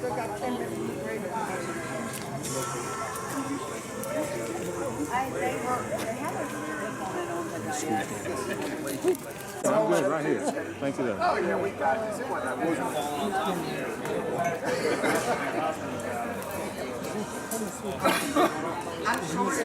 I'm good right here. Thank you, though. Oh, yeah, we got this. It wasn't I'm sure.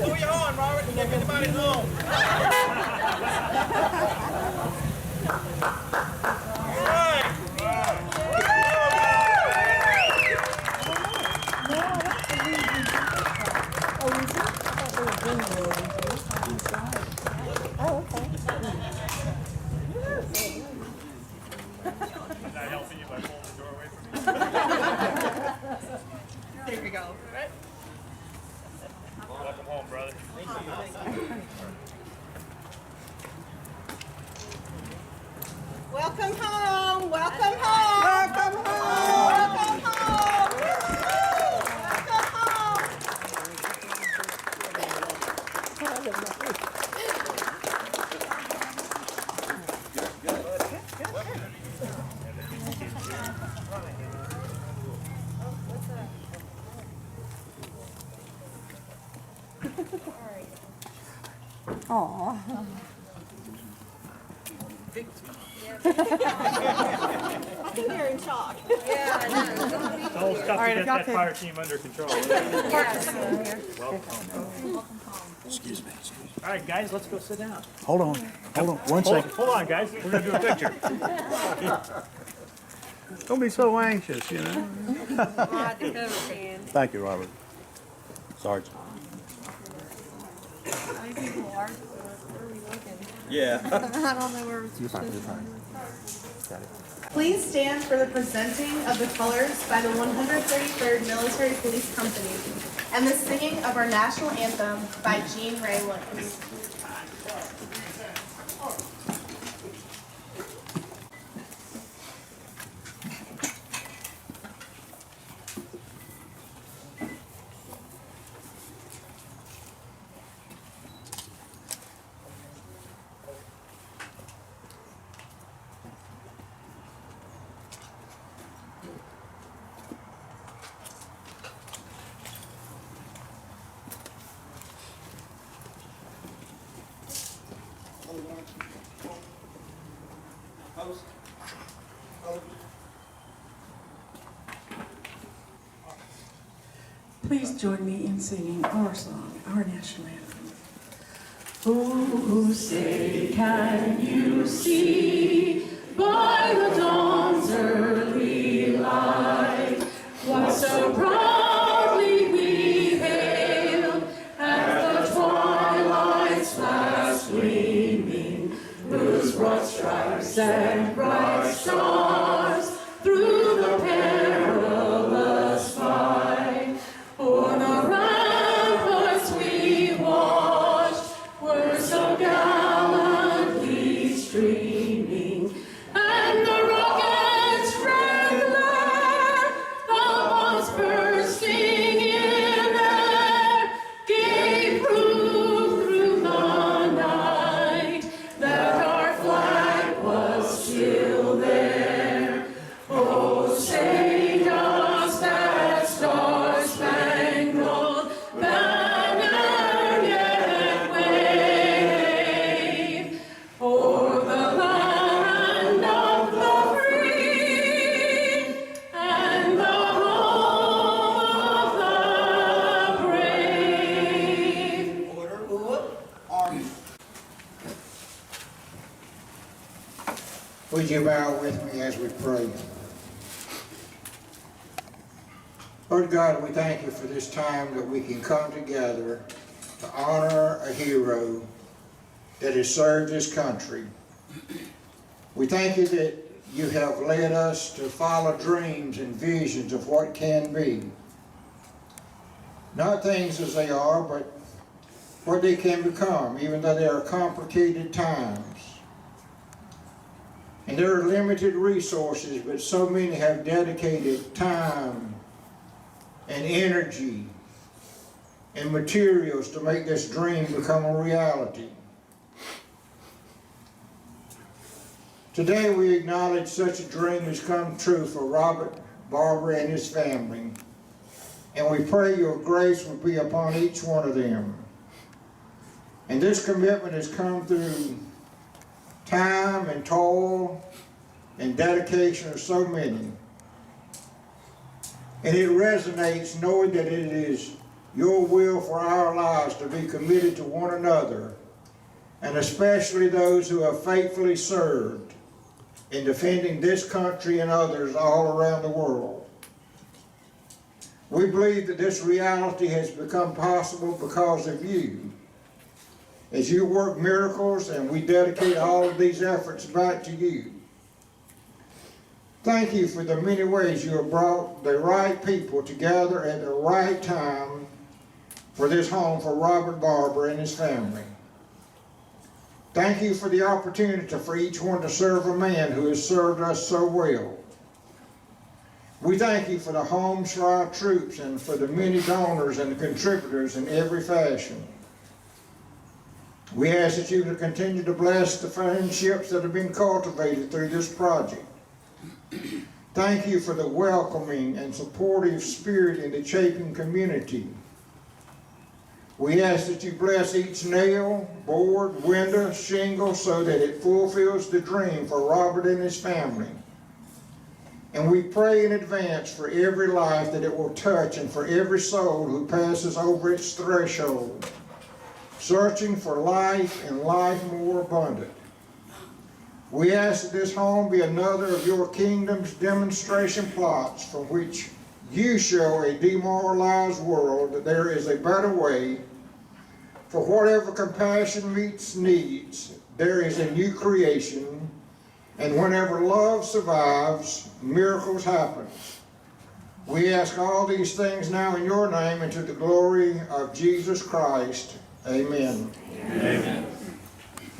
Pull your horn, Robert, to get anybody home. Not helping you by pulling the door away from me. There we go. Welcome home, brother. Thank you. Welcome home. Welcome home. Welcome home. Welcome home. Welcome home. Aw. I think they're in shock. Yeah, I know. The whole stuff to get that fire team under control. Welcome home. Excuse me. All right, guys, let's go sit down. Hold on. One second. Hold on, guys. We're going to do a picture. Don't be so anxious, you know. Thank you, Robert. Sergeant. Yeah. I don't know where it's Please stand for the presenting of the colors by the 133rd Military Police Company and the singing of our national anthem by Jean Ray Williams. Please join me in singing our song, our national anthem. Oh, say, can you see by the dawn's early light what so proudly we hailed at the twilight's last gleaming, whose broad stripes and bright stars through the perilous fight o'er the ramparts we watched were so gallantly streaming, and the rockets' red glare, the bombs bursting in air, gave proof through the night that our flag was still there. Oh, say does that star-spangled banner yet wave o'er the land of the free and the home of the brave? Would you bow with me as we pray? Lord God, we thank you for this time that we can come together to honor a hero that has served his country We thank you that you have led us to follow dreams and visions of what can be. Not things as they are, but what they can become, even though they are complicated times. And there are limited resources, but so many have dedicated time and energy and materials to make this dream become a reality. Today we acknowledge such a dream has come true for Robert Barber and his family, and we pray your grace will be upon each one of them. And this commitment has come through time and toil and dedication of so many. And it resonates knowing that it is your will for our lives to be committed to one another, and especially those who have faithfully served in defending this country and others all around the world. We believe that this reality has become possible because of you. As you work miracles, and we dedicate all of these efforts back to you. Thank you for the many ways you have brought the right people together at the right time for this home for Robert Barber and his family. Thank you for the opportunity for each one to serve a man who has served us so well. We thank you for the homes for our troops and for the many donors and contributors in every fashion. We ask that you will continue to bless the friendships that have been cultivated through this project. Thank you for the welcoming and supportive spirit in the Chapin community. We ask that you bless each nail, board, window, shingle so that it fulfills the dream for Robert and his family. And we pray in advance for every life that it will touch and for every soul who passes over its threshold, searching for life and life more abundant. We ask that this home be another of your kingdom's demonstration plots from which you show a demoralized world that there is a better way. For whatever compassion meets needs, there is a new creation, and whenever love survives, miracles happen. We ask all these things now in your name and to the glory of Jesus Christ. Amen. Amen.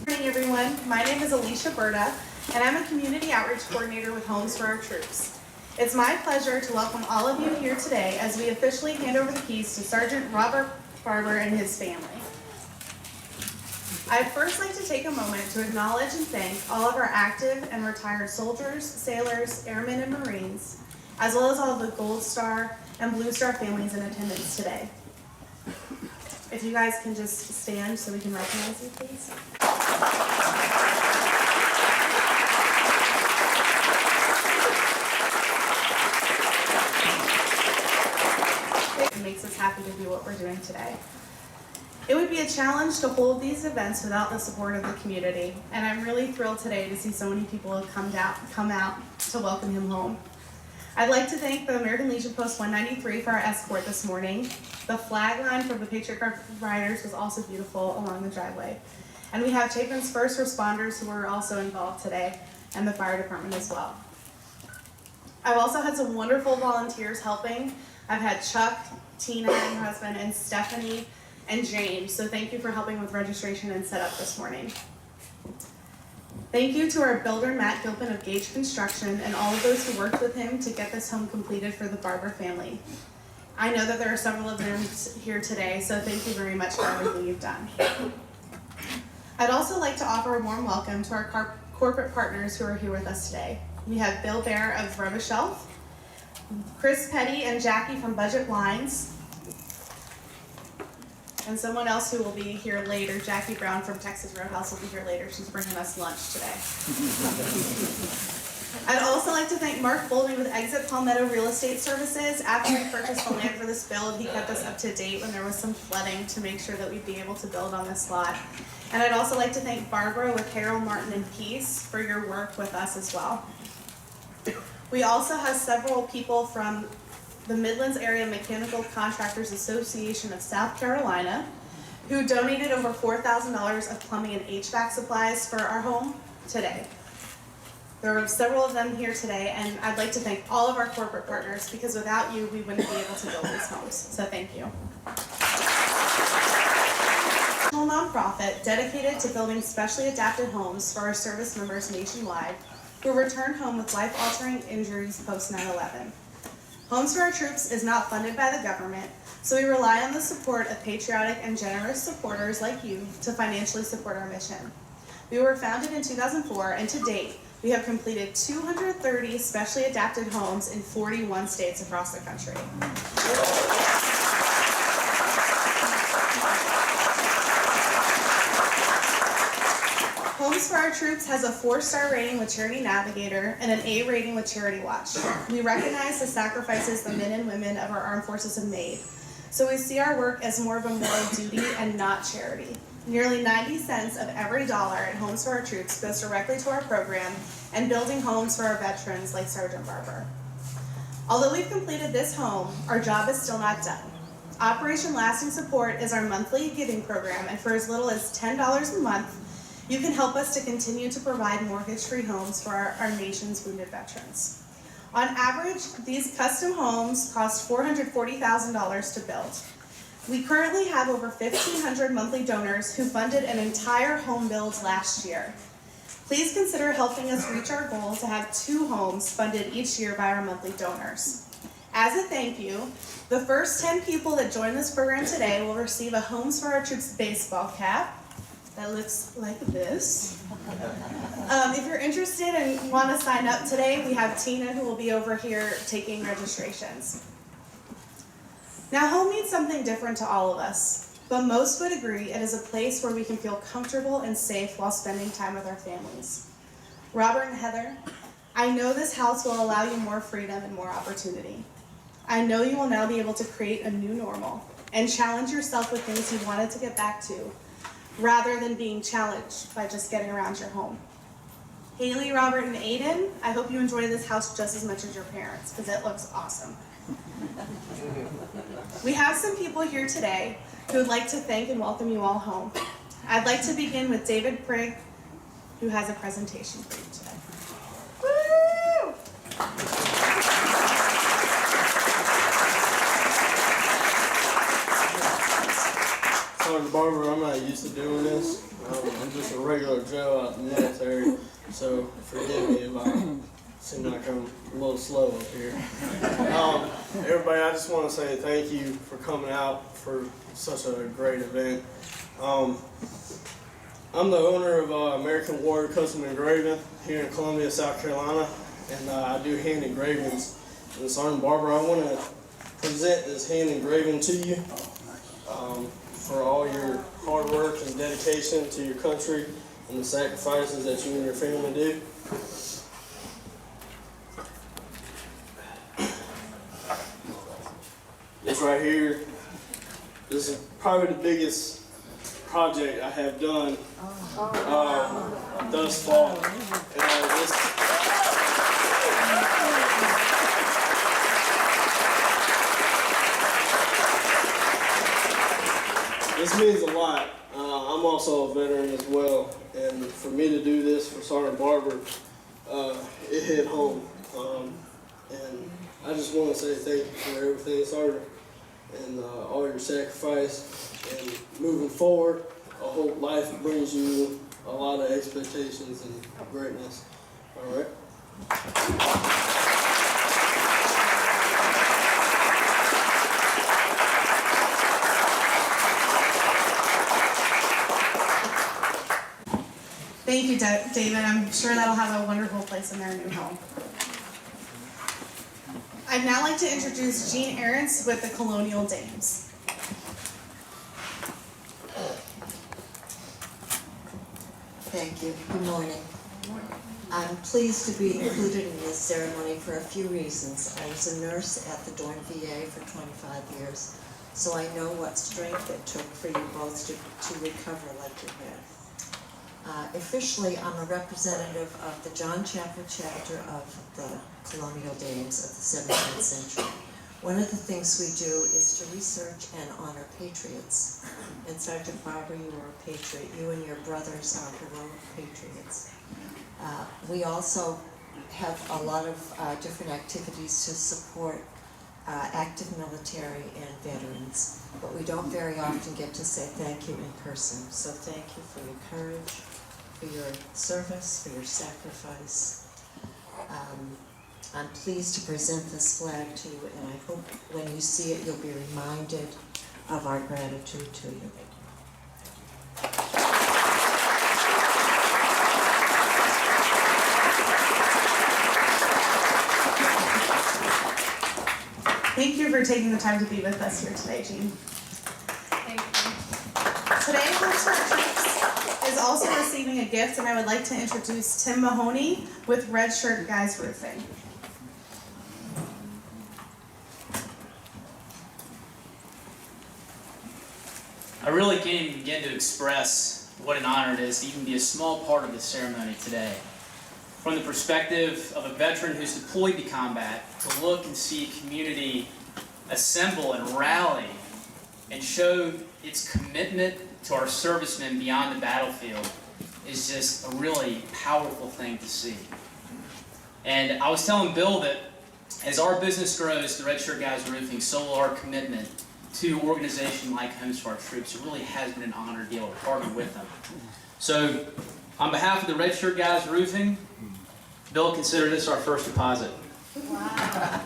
Good morning, everyone. My name is Alicia Berta, and I'm a community outreach coordinator with Homes for Our Troops. It's my pleasure to welcome all of you here today as we officially hand over the keys to Sergeant Robert Barber and his family. I'd first like to take a moment to acknowledge and thank all of our active and retired soldiers, sailors, airmen, and Marines, as well as all of the Gold Star and Blue Star families in attendance today. If you guys can just stand so we can recognize you, please. It makes us happy to do what we're doing today. It would be a challenge to hold these events without the support of the community, and I'm really thrilled today to see so many people have come out to welcome him home. I'd like to thank the American Legion Post 193 for our escort this morning. The flag line from the Patriot Guard Riders was also beautiful along the driveway. And we have Chapin's first responders who were also involved today, and the fire department as well. I've also had some wonderful volunteers helping. I've had Chuck, Tina and her husband, and Stephanie and James, so thank you for helping with registration and setup this morning. Thank you to our builder, Matt Gilpin of Gage Construction, and all of those who worked with him to get this home completed for the Barber family. I know that there are several of them here today, so thank you very much for everything you've done. I'd also like to offer a warm welcome to our corporate partners who are here with us today. We have Bill Bear of Rubishelf, Chris Petty and Jackie from Budget Blinds, and someone else who will be here later, Jackie Brown from Texas Roadhouse will be here later. She's bringing us lunch today. I'd also like to thank Mark Bowling with Exit Palmetto Real Estate Services. After we purchased the land for this build, he kept us up to date when there was some flooding to make sure that we'd be able to build on this lot. And I'd also like to thank Barbara with Harold Martin and Peace for your work with us as well. We also have several people from the Midlands Area Mechanical Contractors Association of South Carolina who donated over $4,000 of plumbing and HVAC supplies for our home. today. There are several of them here today, and I'd like to thank all of our corporate partners, because without you, we wouldn't be able to build these homes, so thank you. A nonprofit dedicated to building specially adapted homes for our service members nationwide who return home with life-altering injuries post 9/11. Homes for Our Troops is not funded by the government, so we rely on the support of patriotic and generous supporters like you to financially support our mission. We were founded in 2004, and to date, we have completed 230 specially adapted homes in 41 states across the country. Homes for Our Troops has a 4-star rating with Charity Navigator and an A rating with Charity Watch. We recognize the sacrifices the men and women of our armed forces have made, so we see our work as more of a moral duty and not charity. Nearly 90 cents of every dollar at Homes for Our Troops goes directly to our program and building homes for our veterans like Sergeant Barber. Although we've completed this home, our job is still not done. Operation Lasting Support is our monthly giving program, and for as little as $10 a month, you can help us to continue to provide mortgage-free homes for our nation's wounded veterans. On average, these custom homes cost $440,000 to build. We currently have over 1,500 monthly donors who funded an entire home build last year. Please consider helping us reach our goal to have 2 homes funded each year by our monthly donors. As a thank you, the first 10 people that join this program today will receive a Homes for Our Troops baseball cap that looks like this. If you're interested and want to sign up today, we have Tina who will be over here taking registrations. Now, home means something different to all of us, but most would agree it is a place where we can feel comfortable and safe while spending time with our families. Robert and Heather, I know this house will allow you more freedom and more opportunity. I know you will now be able to create a new normal and challenge yourself with things you wanted to get back to, rather than being challenged by just getting around your home. Haley, Robert, and Aiden, I hope you enjoy this house just as much as your parents, because it looks awesome. We have some people here today who would like to thank and welcome you all home. I'd like to begin with David Prigg, who has a presentation for you today. Woo! Sergeant Barber, I'm not used to doing this. I'm just a regular Joe out in the military, so forgive me if I seem like I'm a little slow up here. Everybody, I just want to say thank you for coming out for such a great event. I'm the owner of American Warrior Custom Engraving here in Columbia, South Carolina, and I do hand engravings. And Sergeant Barber, I want to present this hand engraving to you. For all your hard work and dedication to your country and the sacrifices that you and your family do. This right here, this is probably the biggest project I have done thus far. This means a lot. I'm also a veteran as well, and for me to do this for Sergeant Barber, it hit home. And I just want to say thank you for everything, Sergeant, and all your sacrifice. And moving forward, I hope life brings you a lot of expectations and greatness. All right? Thank you, David. I'm sure that'll have a wonderful place in their new home. I'd now like to introduce Jean Ahrens with the Colonial Dames. Thank you. Good morning. I'm pleased to be included in this ceremony for a few reasons. I was a nurse at the Dorn VA for 25 years, so I know what strength it took for you both to recover like you have. Officially, I'm a representative of the John Chapel chapter of the Colonial Dames of the 17th century. One of the things we do is to research and honor patriots. And Sergeant Barber, you are a patriot. You and your brothers are heroic patriots. We also have a lot of different activities to support active military and veterans, but we don't very often get to say thank you in person. So thank you for your courage, for your service, for your sacrifice. I'm pleased to present this flag to you, and I hope when you see it, you'll be reminded of our gratitude to you. Thank you for taking the time to be with us here today, Jean. Thank you. Today, Home Start Troops is also receiving a gift, and I would like to introduce Tim Mahoney with Red Shirt Guys Roofing. I really can't even begin to express what an honor it is to even be a small part of this ceremony today. From the perspective of a veteran who's deployed to combat, to look and see community assemble and rally and show its commitment to our servicemen beyond the battlefield is just a really powerful thing to see. And I was telling Bill that as our business grows, the Red Shirt Guys Roofing, so will our commitment to an organization like Home Start Troops. It really has been an honor to be able to partner with them. So, on behalf of the Red Shirt Guys Roofing, Bill, consider this our first deposit. Wow.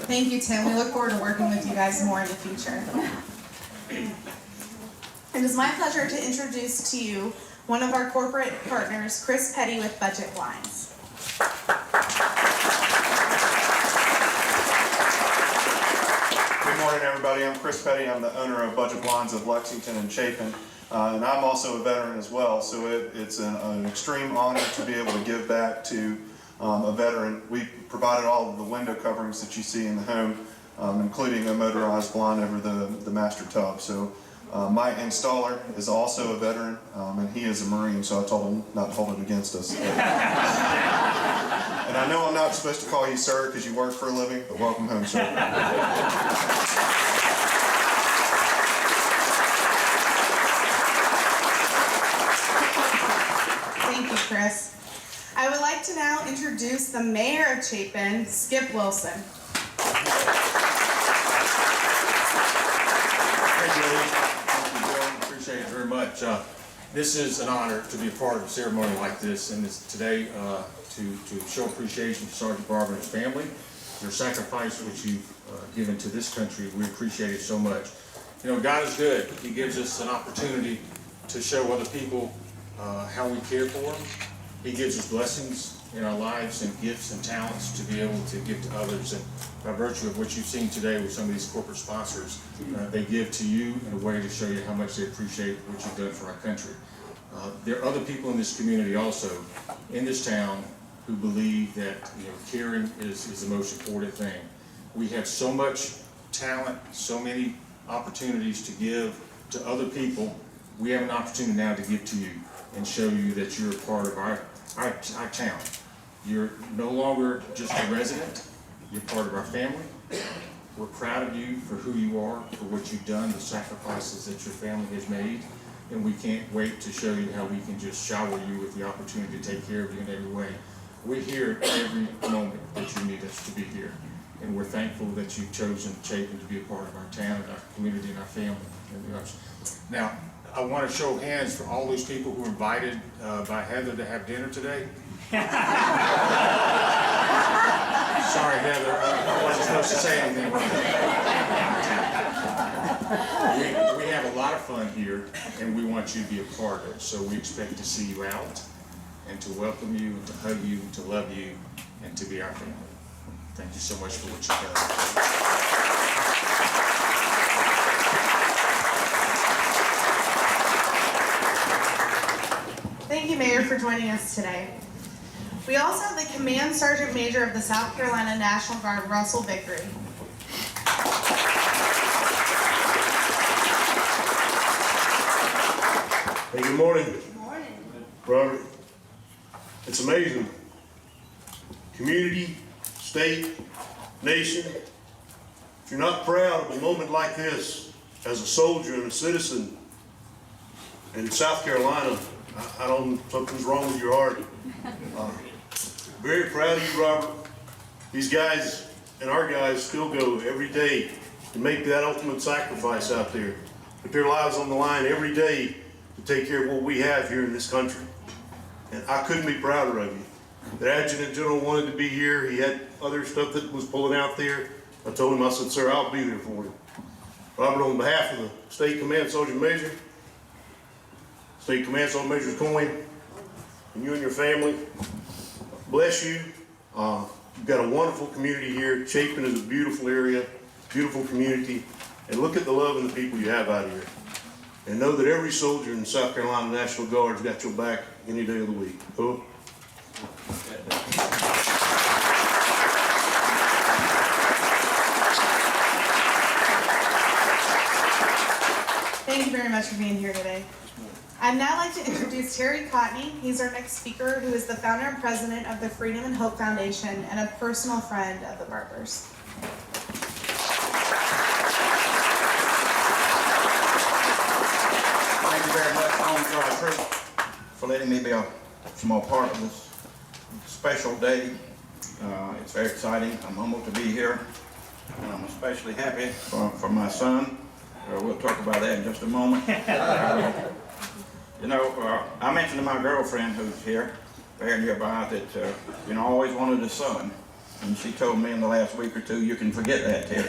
Thank you, Tim. We look forward to working with you guys more in the future. It is my pleasure to introduce to you one of our corporate partners, Chris Petty with Budget Blinds. Good morning, everybody. I'm Chris Petty. I'm the owner of Budget Blinds of Lexington and Chapin. And I'm also a veteran as well, so it's an extreme honor to be able to give back to a veteran. We provided all of the window coverings that you see in the home, including a motorized blind over the master tub. So my installer is also a veteran, and he is a Marine, so I told him not to hold it against us. And I know I'm not supposed to call you sir because you work for a living, but welcome home, sir. Thank you, Chris. I would like to now introduce the Mayor of Chapin, Skip Wilson. Thank you, Lee. Thank you, Bill. Appreciate it very much. This is an honor to be a part of a ceremony like this, and it's today to show appreciation to Sergeant Barber and his family. Your sacrifice which you've given to this country, we appreciate it so much. You know, God is good. He gives us an opportunity to show other people how we care for them. He gives us blessings in our lives and gifts and talents to be able to give to others. And by virtue of what you've seen today with some of these corporate sponsors, they give to you in a way to show you how much they appreciate what you've done for our country. There are other people in this community also, in this town, who believe that caring is the most important thing. We have so much talent, so many opportunities to give to other people. We have an opportunity now to give to you and show you that you're a part of our town. You're no longer just a resident, you're part of our family. We're proud of you for who you are, for what you've done, the sacrifices that your family has made, and we can't wait to show you how we can just shower you with the opportunity to take care of you in every way. We're here every moment that you need us to be here, and we're thankful that you've chosen Chapin to be a part of our town and our community and our family. Now, I want to show hands for all those people who were invited by Heather to have dinner today. Sorry, Heather, I wasn't supposed to say anything. We have a lot of fun here, and we want you to be a part of it. So we expect to see you out, and to welcome you, and to hug you, and to love you, and to be our family. Thank you so much for what you've done. joining us today. We also have the Command Sergeant Major of the South Carolina National Guard, Russell Vickery. Hey, good morning. Good morning. Robert, it's amazing. Community, state, nation, if you're not proud of a moment like this as a soldier and a citizen in South Carolina, I don't, something's wrong with your heart. Very proud of you, Robert. These guys and our guys still go every day to make that ultimate sacrifice out there. Put their lives on the line every day to take care of what we have here in this country. And I couldn't be prouder of you. The Adjutant General wanted to be here. He had other stuff that was pulling out there. I told him, I said, sir, I'll be there for you. Robert, on behalf of the State Command Sergeant Major, State Command Sergeant Major's Coin, and you and your family, bless you. You've got a wonderful community here. Chapin is a beautiful area, beautiful community. And look at the love and the people you have out here. And know that every soldier in the South Carolina National Guard's got your back any day of the week. Cool? Thank you very much for being here today. I'd now like to introduce Terry Cotney. He's our next speaker, who is the founder and president of the Freedom and Hope Foundation and a personal friend of the Barbers. Thank you very much, Home to our troops, for letting me be a small part of this special day. It's very exciting. I'm humbled to be here, and I'm especially happy for my son. We'll talk about that in just a moment. You know, I mentioned to my girlfriend who's here, very nearby, that, I always wanted a son. And she told me in the last week or two, you can forget that, Terry. So,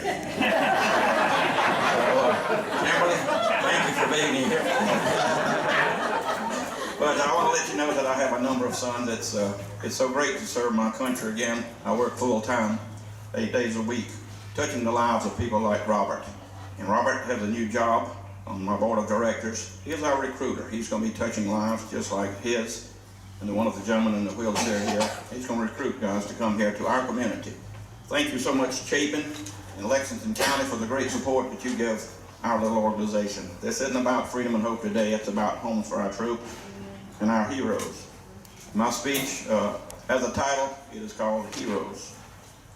Kimberly, thank you for being here. But I want to let you know that I have a number of sons. It's so great to serve my country again. I work full-time, 8 days a week, touching the lives of people like Robert. And Robert has a new job on my board of directors. He's our recruiter. He's going to be touching lives just like his. And one of the gentlemen in the wheelchair here, he's going to recruit guys to come here to our community. Thank you so much, Chapin and Lexington County, for the great support that you give our little organization. This isn't about freedom and hope today. It's about homes for our troops and our heroes. My speech has a title. It is called Heroes.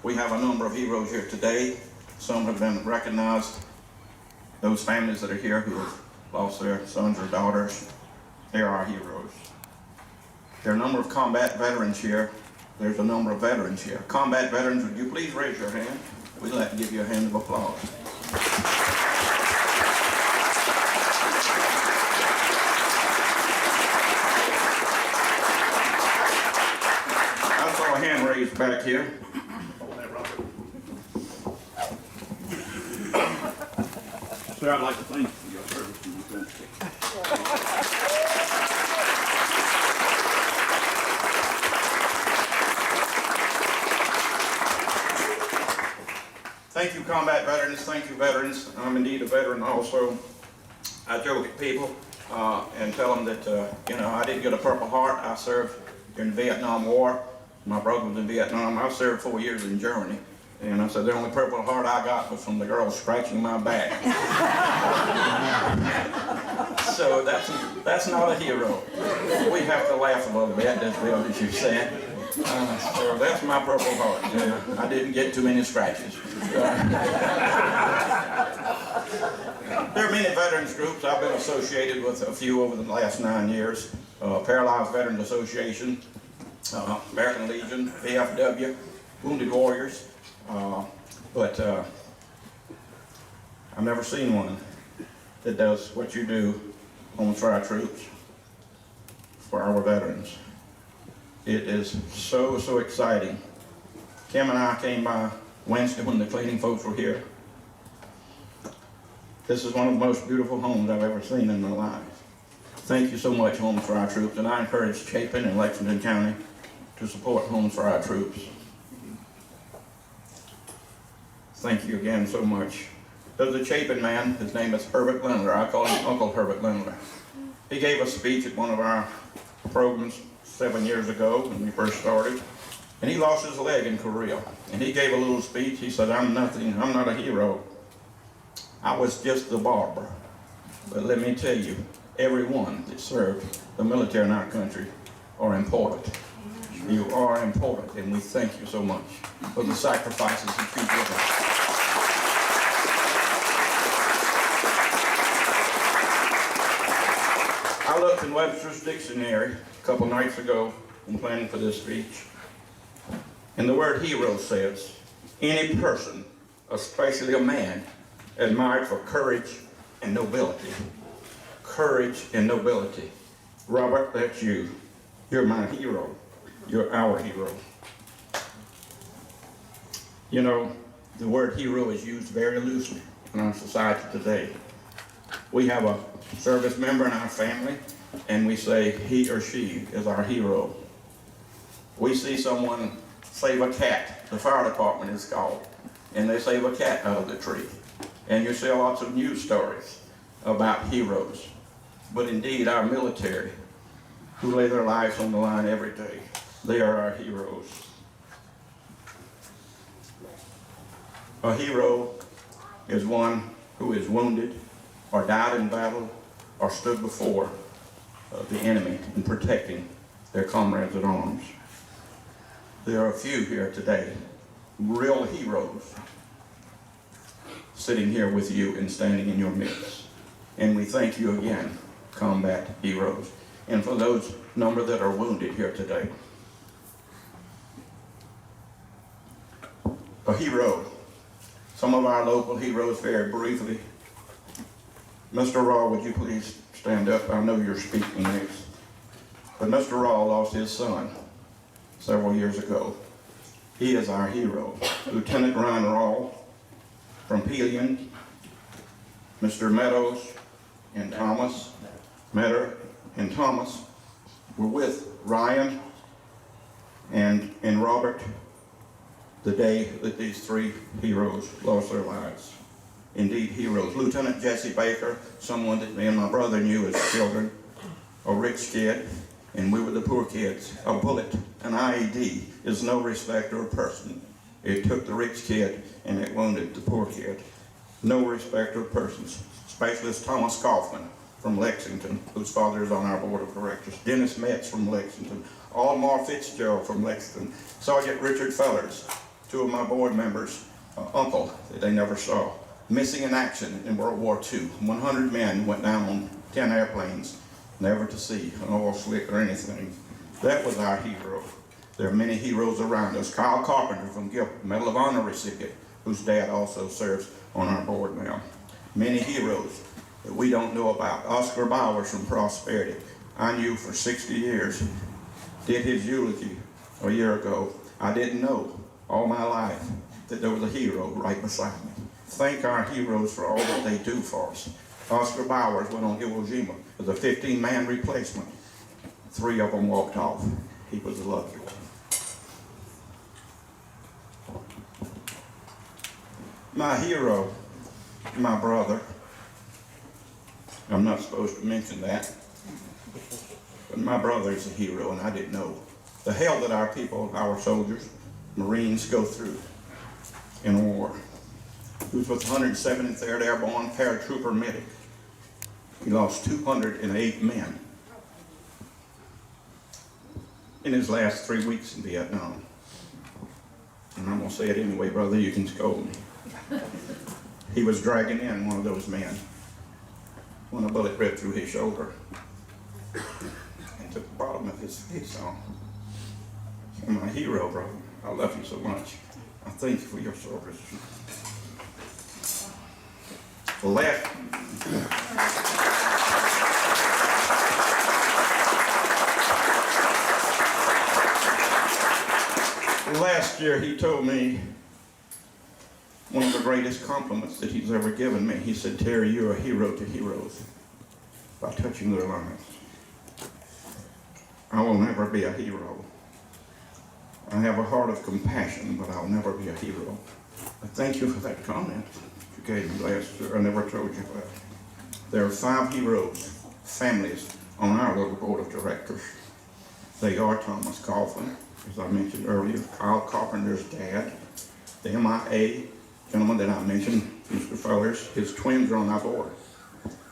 We have a number of heroes here today. Some have been recognized. Those families that are here who have lost their sons or daughters, they're our heroes. There are a number of combat veterans here. There's a number of veterans here. Combat veterans, would you please raise your hand? We'd like to give you a hand of applause. I saw a hand raised back here. Sir, I'd like to thank you for your service to the country. Thank you, combat veterans. Thank you, veterans. I'm indeed a veteran also. I joke at people and tell them that, I didn't get a Purple Heart. I served during the Vietnam War. My brother was in Vietnam. I served 4 years in Germany. And I said, the only Purple Heart I got was from the girls scratching my back. So that's not a hero. We have to laugh a little bit, as well as you said. So that's my Purple Heart. I didn't get too many scratches. There are many veterans groups. I've been associated with a few over the last 9 years. Paralyzed Veterans Association, American Legion, VFW, Wounded Warriors. But I've never seen one that does what you do Homes for our troops, for our veterans. It is so, so exciting. Kim and I came by Wednesday when the cleaning folks were here. This is one of the most beautiful homes I've ever seen in my life. Thank you so much, Homes for our troops, and I encourage Chapin and Lexington County to support Homes for our troops. Thank you again so much. There's a Chapin man, his name is Herbert Lindler. I call him Uncle Herbert Lindler. He gave a speech at one of our programs 7 years ago when we first started. And he lost his leg in Korea. And he gave a little speech. He said, I'm nothing, I'm not a hero. I was just the barber. But let me tell you, everyone that served the military in our country are important. You are important, and we thank you so much for the sacrifices that you've given. I looked in Webster's dictionary a couple nights ago when planning for this speech, and the word hero says, any person, especially a man, admired for courage and nobility. Courage and nobility. Robert, that's you. You're my hero. You're our hero. You know, the word hero is used very loosely in our society today. We have a service member in our family, and we say he or she is our hero. We see someone save a cat, the fire department is called, and they save a cat out of the tree. And you see lots of news stories about heroes. But indeed, our military, who lay their lives on the line every day, they are our heroes. A hero is one who is wounded or died in battle or stood before the enemy in protecting their comrades at arms. There are a few here today, real heroes, sitting here with you and standing in your midst. And we thank you again, combat heroes. And for those number that are wounded here today. A hero. Some of our local heroes very briefly. Mr. Raw, would you please stand up? I know you're speaking next. But Mr. Raw lost his son several years ago. He is our hero. Lieutenant Ryan Raw from Pelion, Mr. Meadows and Thomas, Metter and Thomas were with Ryan and Robert the day that these three heroes lost their lives. Indeed, heroes. Lieutenant Jesse Baker, someone that me and my brother knew as children, a rich kid, and we were the poor kids. A bullet, an IED, is no respecter of person. It took the rich kid and it wounded the poor kid. No respecter of persons. Specialist Thomas Kaufman from Lexington, whose father is on our board of directors. Dennis Metz from Lexington. Almar Fitzgerald from Lexington. Sergeant Richard Fellers, two of my board members, uncle that they never saw. Missing in action in World War II. 100 men went down on 10 airplanes, never to see an oil slick or anything. That was our hero. There are many heroes around us. Kyle Carpenter from Gilbert, Medal of Honor recipient, whose dad also serves on our board now. Many heroes that we don't know about. Oscar Bowers from Prosperity. I knew for 60 years. Did his eulogy a year ago. I didn't know all my life that there was a hero right beside me. Thank our heroes for all that they do for us. Oscar Bowers went on Iwo Jima as a 15-man replacement. 3 of them walked off. He was the lucky one. My hero, my brother, I'm not supposed to mention that, but my brother is a hero, and I didn't know the hell that our people, our soldiers, Marines go through in war. He was with 173rd Airborne Paratrooper Medic. He lost 208 men in his last 3 weeks in Vietnam. And I'm going to say it anyway, brother, you can scold me. He was dragging in one of those men when a bullet ripped through his shoulder and took the bottom of his face off. You're my hero, brother. I love you so much. I thank you for your service. Last year he told me one of the greatest compliments that he's ever given me. He said, Terry, you're a hero to heroes by touching their lives. I will never be a hero. I have a heart of compassion, but I'll never be a hero. I thank you for that comment you gave me last year. I never told you that. There are 5 heroes, families, on our little board of directors. They are Thomas Coughlin, as I mentioned earlier, Kyle Carpenter's dad, the MIA gentleman that I mentioned, Mr. Fellers, his twins are on our board.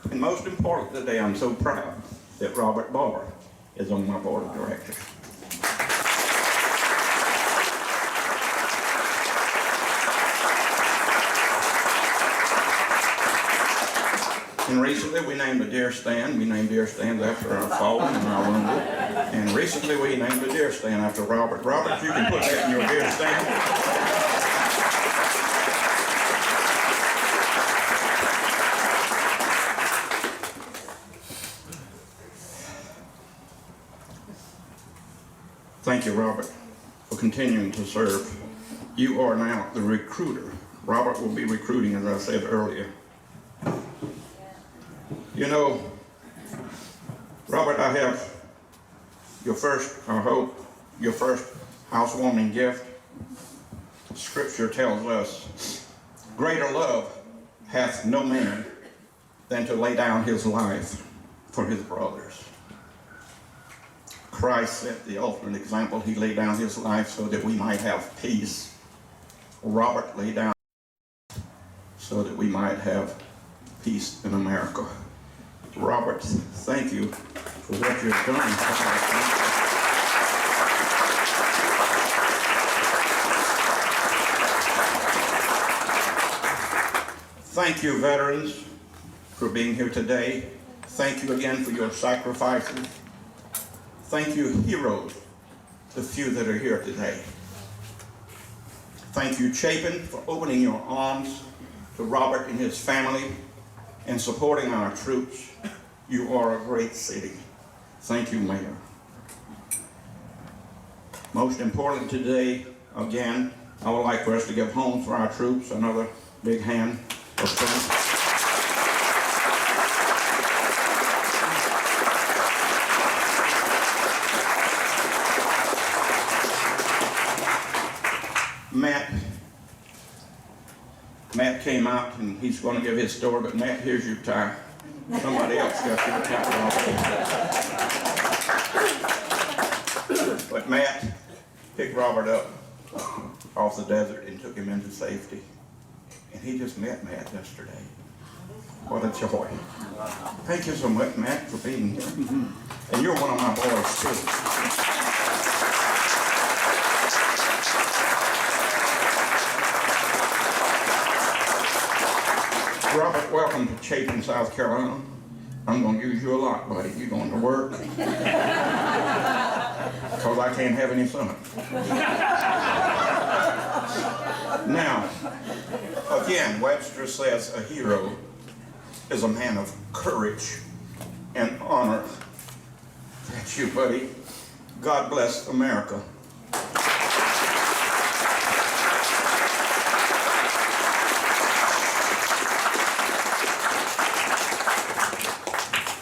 And most important today, I'm so proud that Robert Barber is on my board of directors. And recently we named a deer stand. We named deer stands after our fallen and our wounded. And recently we named a deer stand after Robert. Robert, you can put that in your deer stand. Thank you, Robert, for continuing to serve. You are now the recruiter. Robert will be recruiting, as I said earlier. You know, Robert, I have your first, I hope, your first housewarming gift. Scripture tells us, greater love hath no man than to lay down his life for his brothers. Christ set the ultimate example. He laid down his life so that we might have peace. Robert laid down so that we might have peace in America. Robert, thank you for what you've done. Thank you, veterans, for being here today. Thank you again for your sacrifices. Thank you, heroes, the few that are here today. Thank you, Chapin, for opening your arms to Robert and his family and supporting our troops. You are a great city. Thank you, Mayor. Most important today, again, I would like for us to give homes for our troops another big hand of thanks. Matt came out and he's going to give his story, but Matt, here's your tie. Somebody else got your tie off. But Matt picked Robert up off the desert and took him into safety. And he just met Matt yesterday. What a joy. Thank you so much, Matt, for being here. And you're one of my boys, too. Robert, welcome to Chapin, South Carolina. I'm going to use you a lot, buddy. You're going to work. Because I can't have any sons. Now, again, Webster says a hero is a man of courage and honor. That's you, buddy. God bless America.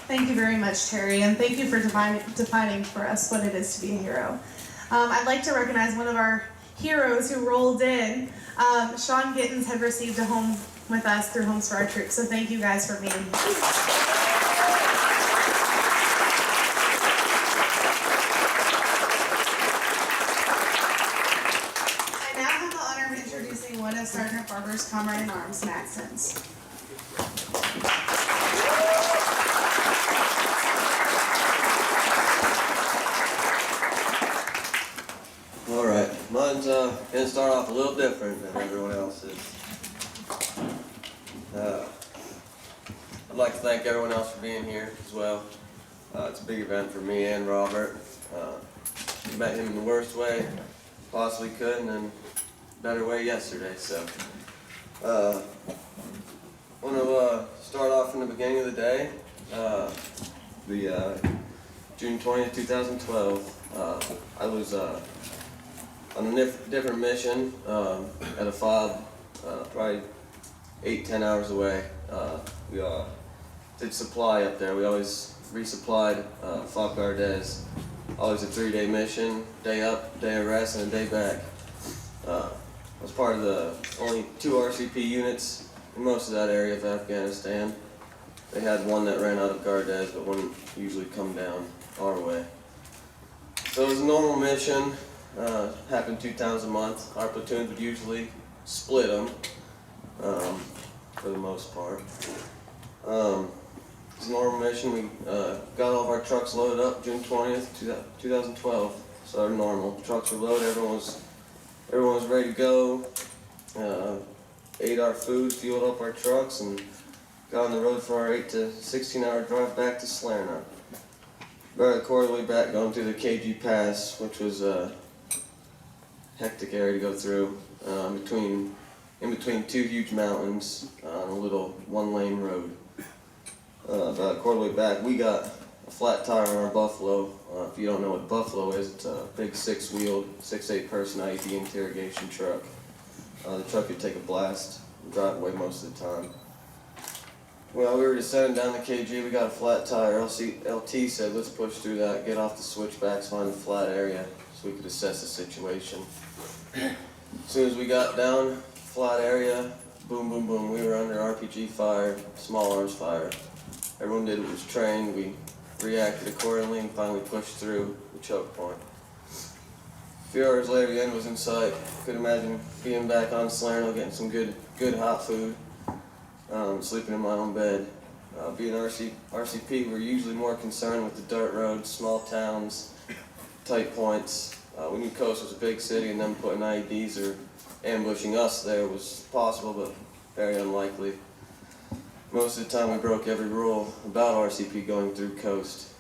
Thank you very much, Terry, and thank you for defining for us what it is to be a hero. I'd like to recognize one of our heroes who rolled in. Sean Gittens had received a home with us through Homes for Our Troops, so thank you guys for being here. I now have the honor of introducing one of Sergeant Barber's Comrade-in-Arms, Matt Sims. All right, mine's gonna start off a little different than everyone else's. I'd like to thank everyone else for being here as well. It's a big event for me and Robert. We met him in the worst way possibly could, and then better way yesterday. So, I want to start off from the beginning of the day. June 20th, 2012. I was on a different mission at a FOB, probably 8-10 hours away. We did supply up there. We always resupplied FOB Gardez. Always a 3-day mission, day up, day of rest, and a day back. I was part of the only 2 RCP units in most of that area of Afghanistan. They had one that ran out of Gardez, but wouldn't usually come down our way. So it was a normal mission, happened 2 times a month. Our platoons would usually split them, for the most part. It's a normal mission. We got all of our trucks loaded up June 20th, 2012. So they're normal. Trucks were loaded, everyone was ready to go. Ate our food, fueled up our trucks, and got on the road for our 8 to 16 hour drive back to Salerno. About a quarter of the way back, going through the KG Pass, which was a hectic area to go through, in between 2 huge mountains on a little 1-lane road. About a quarter of the way back, we got a flat tire on our Buffalo. If you don't know what Buffalo is, it's a big 6-wheeled, 6-8 person IED interrogation truck. The truck could take a blast and drive away most of the time. Well, we were descending down the KG, we got a flat tire. LT said, let's push through that, get off the switchbacks, find a flat area so we could assess the situation. As soon as we got down, flat area, boom, boom, boom, we were under RPG fire, small arms fire. Everyone did what was trained, we reacted accordingly and finally pushed through the choke point. A few hours later, the end was in sight. Could imagine being back on Salerno, getting some good hot food. Sleeping in my own bed. Being RCP, we're usually more concerned with the dirt roads, small towns, tight points. We knew Coast was a big city, and them putting IEDs or ambushing us there was possible, but very unlikely. Most of the time we broke every rule about RCP going through Coast.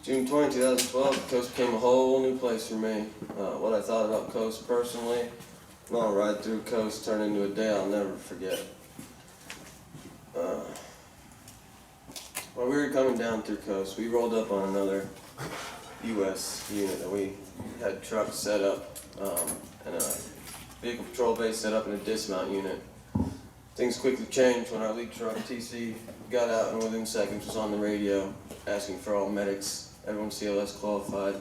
June 20, 2012, Coast became a whole new place for me. What I thought about Coast personally, long ride through Coast turned into a day I'll never forget. While we were coming down through Coast, we rolled up on another U.S. unit that we had trucks set up and a vehicle patrol base set up in a dismount unit. Things quickly changed when our lead truck, TC, got out and within seconds was on the radio asking for all medics, everyone CLS qualified,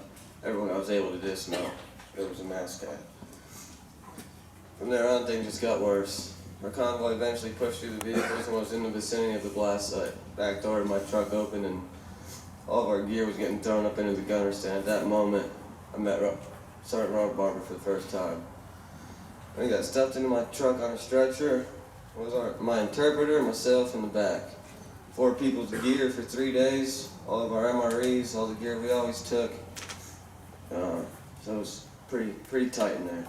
everyone I was able to dismount. There was a mask guy. From there on, things just got worse. Our convoy eventually pushed through the vehicles and was in the vicinity of the blast site. Back door of my truck opened and all of our gear was getting thrown up into the gunner stand. At that moment, I met Sergeant Robert Barber for the first time. When he got stuffed into my truck on a stretcher, was my interpreter, myself in the back. 4 people's gear for 3 days, all of our MREs, all the gear we always took. So it was pretty tight in there.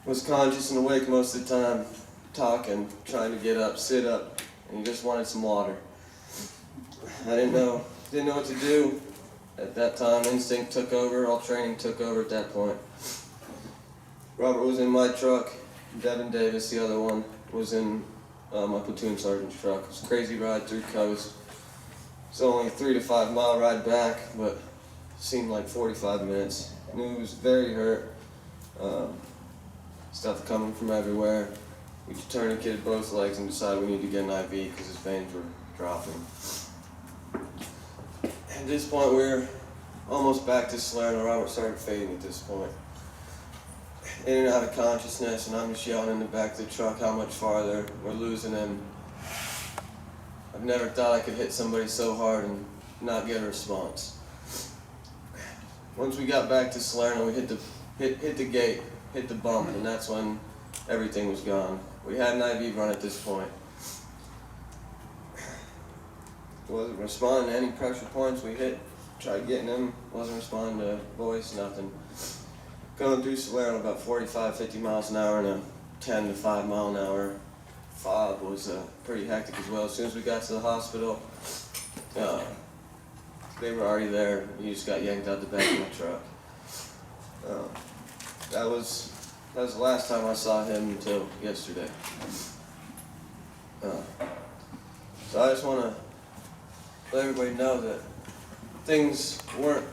Was conscious and awake most of the time, talking, trying to get up, sit up, and he just wanted some water. I didn't know what to do. At that time, instinct took over, all training took over at that point. Robert was in my truck, Devin Davis, the other one, was in my platoon sergeant's truck. It was a crazy ride through Coast. It's only a 3 to 5 mile ride back, but it seemed like 45 minutes. I knew he was very hurt. Stuff coming from everywhere. We tourniqueted both legs and decided we needed to get an IV because his veins were dropping. At this point, we were almost back to Salerno. Robert started fading at this point. In and out of consciousness, and I'm just yelling in the back of the truck how much farther we're losing him. I've never thought I could hit somebody so hard and not get a response. Once we got back to Salerno, we hit the gate, hit the bump, and that's when everything was gone. We had an IV run at this point. Wasn't responding to any pressure points we hit. Tried getting him, wasn't responding to voice, nothing. Going through Salerno about 45, 50 miles an hour in a 10 to 5 mile an hour fog was pretty hectic as well. As soon as we got to the hospital, they were already there. He just got yanked out the back of my truck. That was the last time I saw him until yesterday. So I just want to let everybody know that things weren't,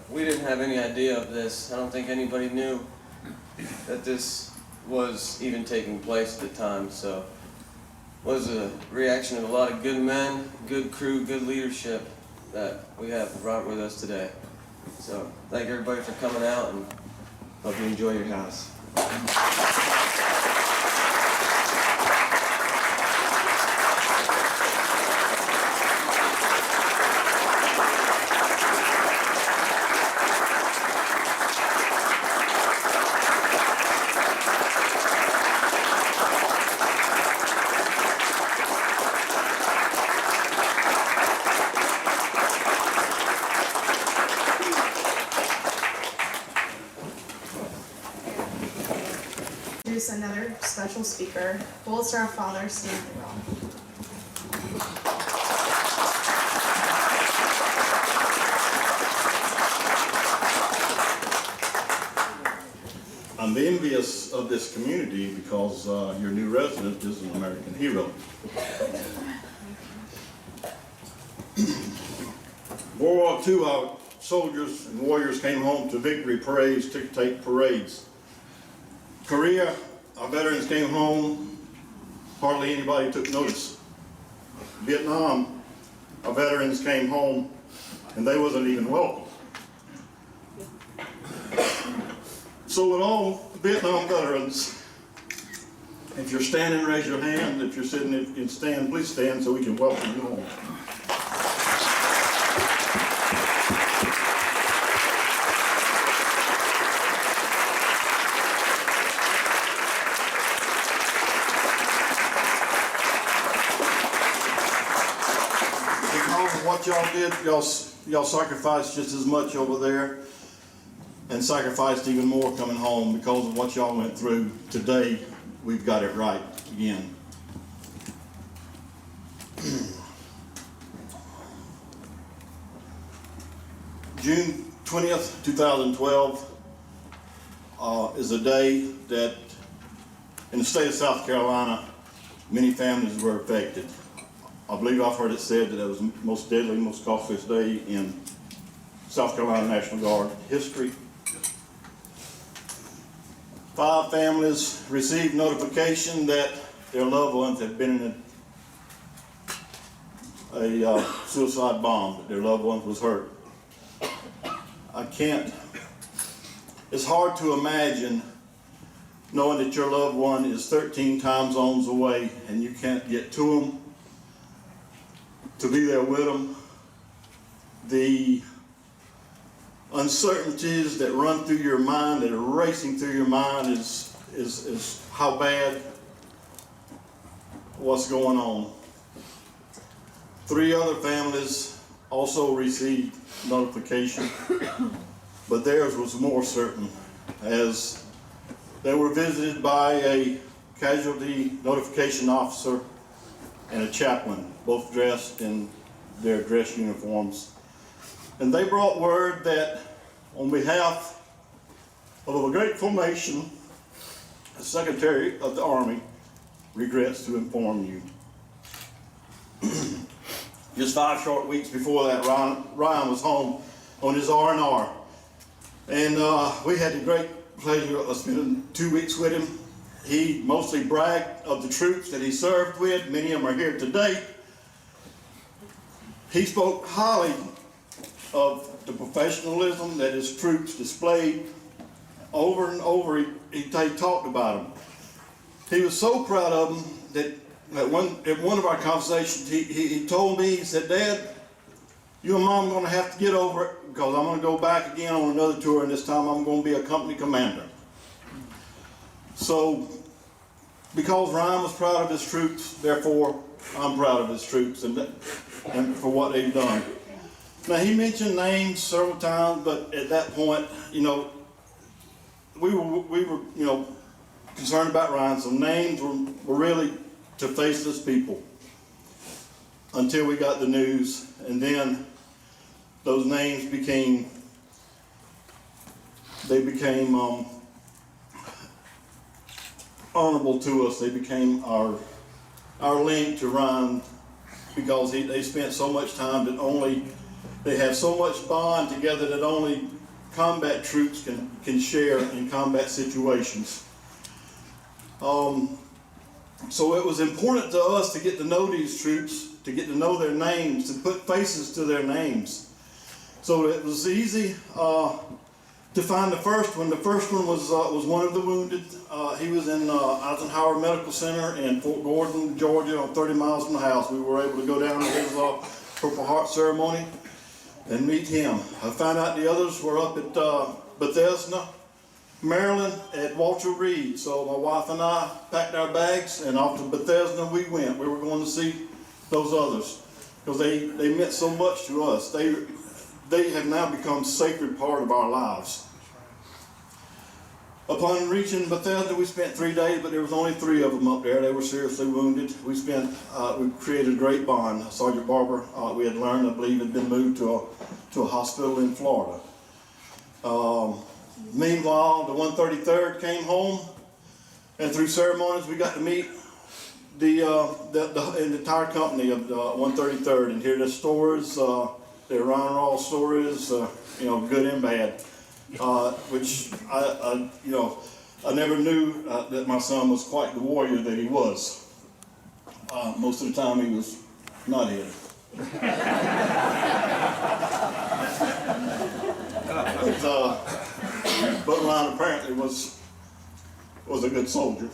we didn't have any idea of this. I don't think anybody knew that this was even taking place at the time. So it was a reaction of a lot of good men, good crew, good leadership that we have Robert with us today. So thank everybody for coming out and hope you enjoy your house. special speaker, Gold Star Father Stanley Robb. I'm envious of this community because your new resident is an American hero. World War II, our soldiers and warriors came home to victory parades, ticker-tape parades. Korea, our veterans came home, hardly anybody took notice. Vietnam, our veterans came home, and they wasn't even welcome. So with all Vietnam veterans, if you're standing, raise your hand. If you're sitting and stand, please stand so we can welcome you home. Because of what y'all did, y'all sacrificed just as much over there, and sacrificed even more coming home. Because of what y'all went through. Today, we've got it right again. June 20th, 2012 is a day that in the state of South Carolina, many families were affected. I believe I've heard it said that it was the most deadly, most costliest day in South Carolina National Guard history. 5 families received notification that their loved ones had been in a suicide bomb, that their loved one was hurt. It's hard to imagine knowing that your loved one is 13 time zones away and you can't get to them, to be there with them. The uncertainties that run through your mind, that are racing through your mind is how bad what's going on. 3 other families also received notification, but theirs was more certain, as they were visited by a casualty notification officer and a chaplain, both dressed in their dress uniforms. And they brought word that on behalf of a grateful nation, the Secretary of the Army regrets to inform you. Just 5 short weeks before that, Ryan was home on his R&R. And we had the great pleasure of spending 2 weeks with him. He mostly bragged of the troops that he served with. Many of them are here today. He spoke highly of the professionalism that his troops displayed. Over and over, he talked about them. He was so proud of them that at one of our conversations, he told me, he said, "Dad, you and Mom are going to have to get over it because I'm going to go back again on another tour, and this time I'm going to be a company commander." So, because Ryan was proud of his troops, therefore I'm proud of his troops and for what they've done. Now, he mentioned names several times, but at that point, we were concerned about Ryan, so names were really to faceless people until we got the news, and then those names became honorable to us. They became our link to Ryan, because they spent so much time that they have so much bond together that only combat troops can share in combat situations. So it was important to us to get to know these troops, to get to know their names, to put faces to their names. So it was easy to find the first one. The first one was one of the wounded. He was in Eisenhower Medical Center in Fort Gordon, Georgia, 30 miles from the house. We were able to go down to his Purple Heart ceremony and meet him. I found out the others were up at Bethesda, Maryland, at Walter Reed. So my wife and I packed our bags, and off to Bethesda we went. We were going to see those others because they meant so much to us. They have now become a sacred part of our lives. Upon reaching Bethesda, we spent 3 days, but there was only 3 of them up there. They were seriously wounded. We created a great bond. Sergeant Barber, we had learned, I believe, had been moved to a hospital in Florida. Meanwhile, the 133rd came home, and through ceremonies, we got to meet the entire company of the 133rd and hear their stories, their round and roll stories, good and bad. Which I never knew that my son was quite the warrior that he was. Most of the time he was not it. But Ron apparently was a good soldier.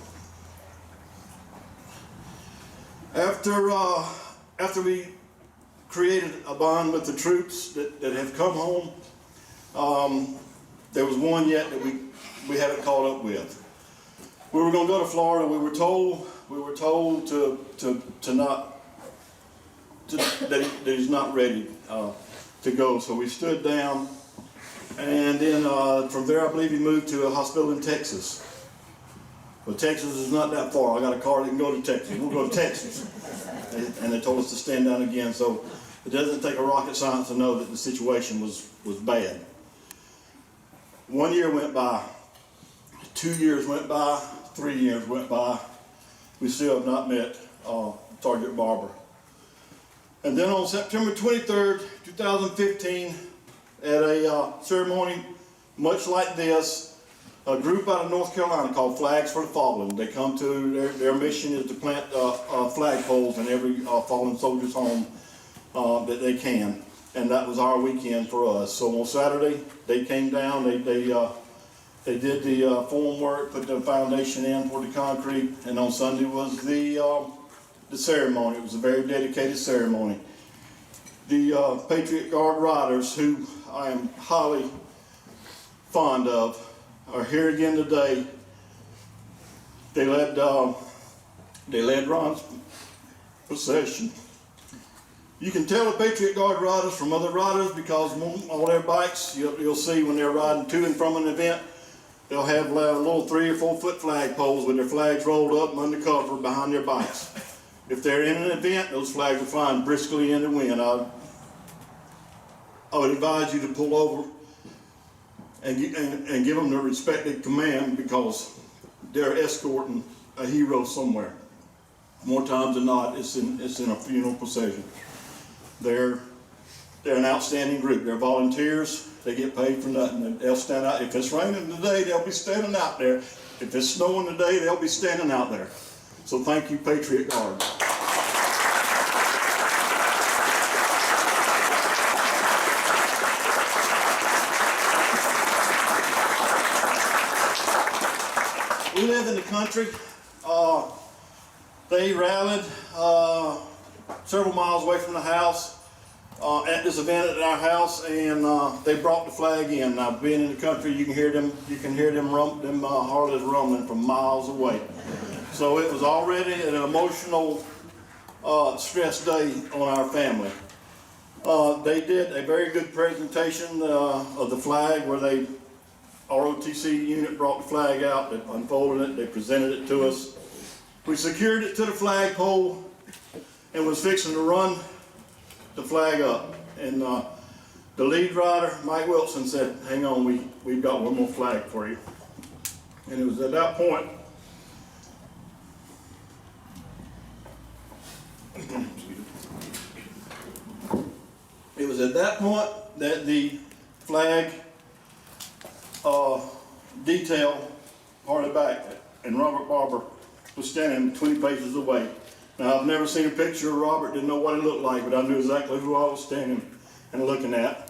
After we created a bond with the troops that have come home, there was one yet that we haven't caught up with. We were going to go to Florida. We were told that he's not ready to go. So we stood down, and then from there, I believe he moved to a hospital in Texas. Well, Texas is not that far. I got a car that can go to Texas. We'll go to Texas, and they told us to stand down again. So it doesn't take a rocket science to know that the situation was bad. 1 year went by, 2 years went by, 3 years went by. We still have not met Sergeant Barber. And then on September 23rd, 2015, at a ceremony much like this, a group out of North Carolina called Flags for the Fallen. They come to, their mission is to plant flagpoles in every fallen soldier's home that they can. And that was our weekend for us. So on Saturday, they came down, they did the form work, put the foundation in for the concrete, and on Sunday was the ceremony. It was a very dedicated ceremony. The Patriot Guard riders, who I am highly fond of, are here again today. They led Ron's procession. You can tell the Patriot Guard riders from other riders because on their bikes, you'll see when they're riding to and from an event, they'll have little 3 or 4 foot flag poles with their flags rolled up and undercover behind their bikes. If they're in an event, those flags are flying briskly in the wind. I would advise you to pull over and give them the respected command because they're escorting a hero somewhere. More times than not, it's in a funeral procession. They're an outstanding group. They're volunteers. They get paid for nothing. They'll stand out. If it's raining today, they'll be standing out there. If it's snowing today, they'll be standing out there. So thank you, Patriot Guard. We live in the country. They rallied several miles away from the house at this event at our house, and they brought the flag in. Now, being in the country, you can hear them Harleys rumbling from miles away. So it was already an emotional, stress day on our family. They did a very good presentation of the flag where ROTC unit brought the flag out, they unfolded it, they presented it to us. We secured it to the flagpole and was fixing to run the flag up. And the lead rider, Mike Wilson, said, hang on, we've got one more flag for you. And it was at that point that the flag detail parted back, and Robert Barber was standing 20 paces away. Now, I've never seen a picture of Robert, didn't know what he looked like, but I knew exactly who I was standing and looking at.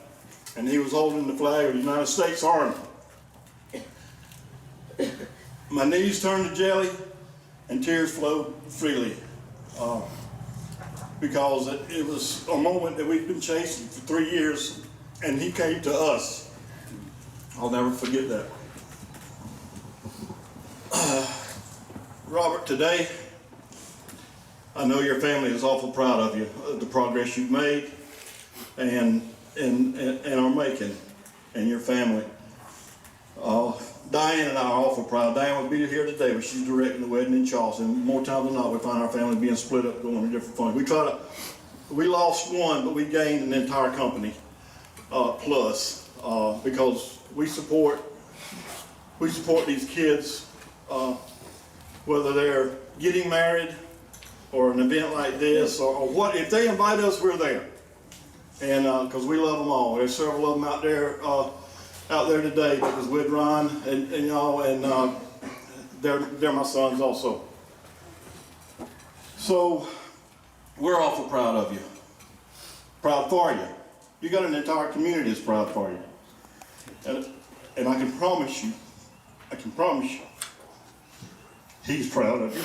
And he was holding the flag of the United States Army. My knees turned to jelly and tears flowed freely because it was a moment that we've been chasing for 3 years, and he came to us. I'll never forget that. Robert, today, I know your family is awful proud of you, the progress you've made and are making, and your family. Dr. Diane and I are awful proud. Diane would be here today, but she's directing the wedding in Charleston. More times than not, we find our family being split up, going to different funds. We lost one, but we gained an entire company plus because we support these kids, whether they're getting married or an event like this or what. If they invite us, we're there, and because we love them all. There's several of them out there today that was with Ron and y'all, and they're my sons also. So we're awful proud of you. Proud for you. You got an entire community that's proud for you. And I can promise you, he's proud of you.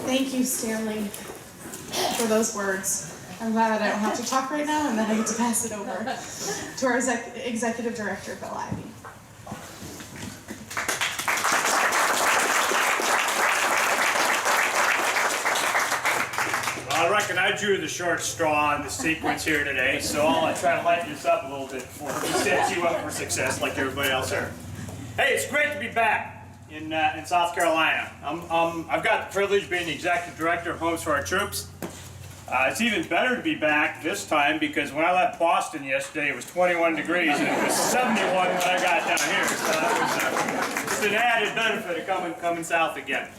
Thank you, Stanley, for those words. I'm glad I don't have to talk right now and then I get to pass it over to our Executive Director, Bill Ivey. I reckon I drew the short straw in the sequence here today, so I'll try to lighten this up a little bit for you, set you up for success like everybody else here. Hey, it's great to be back in South Carolina. I've got the privilege of being the Executive Director of Homes for Our Troops. It's even better to be back this time because when I left Boston yesterday, it was 21 degrees and it was 71 when I got down here. So that was just an added benefit of coming south again.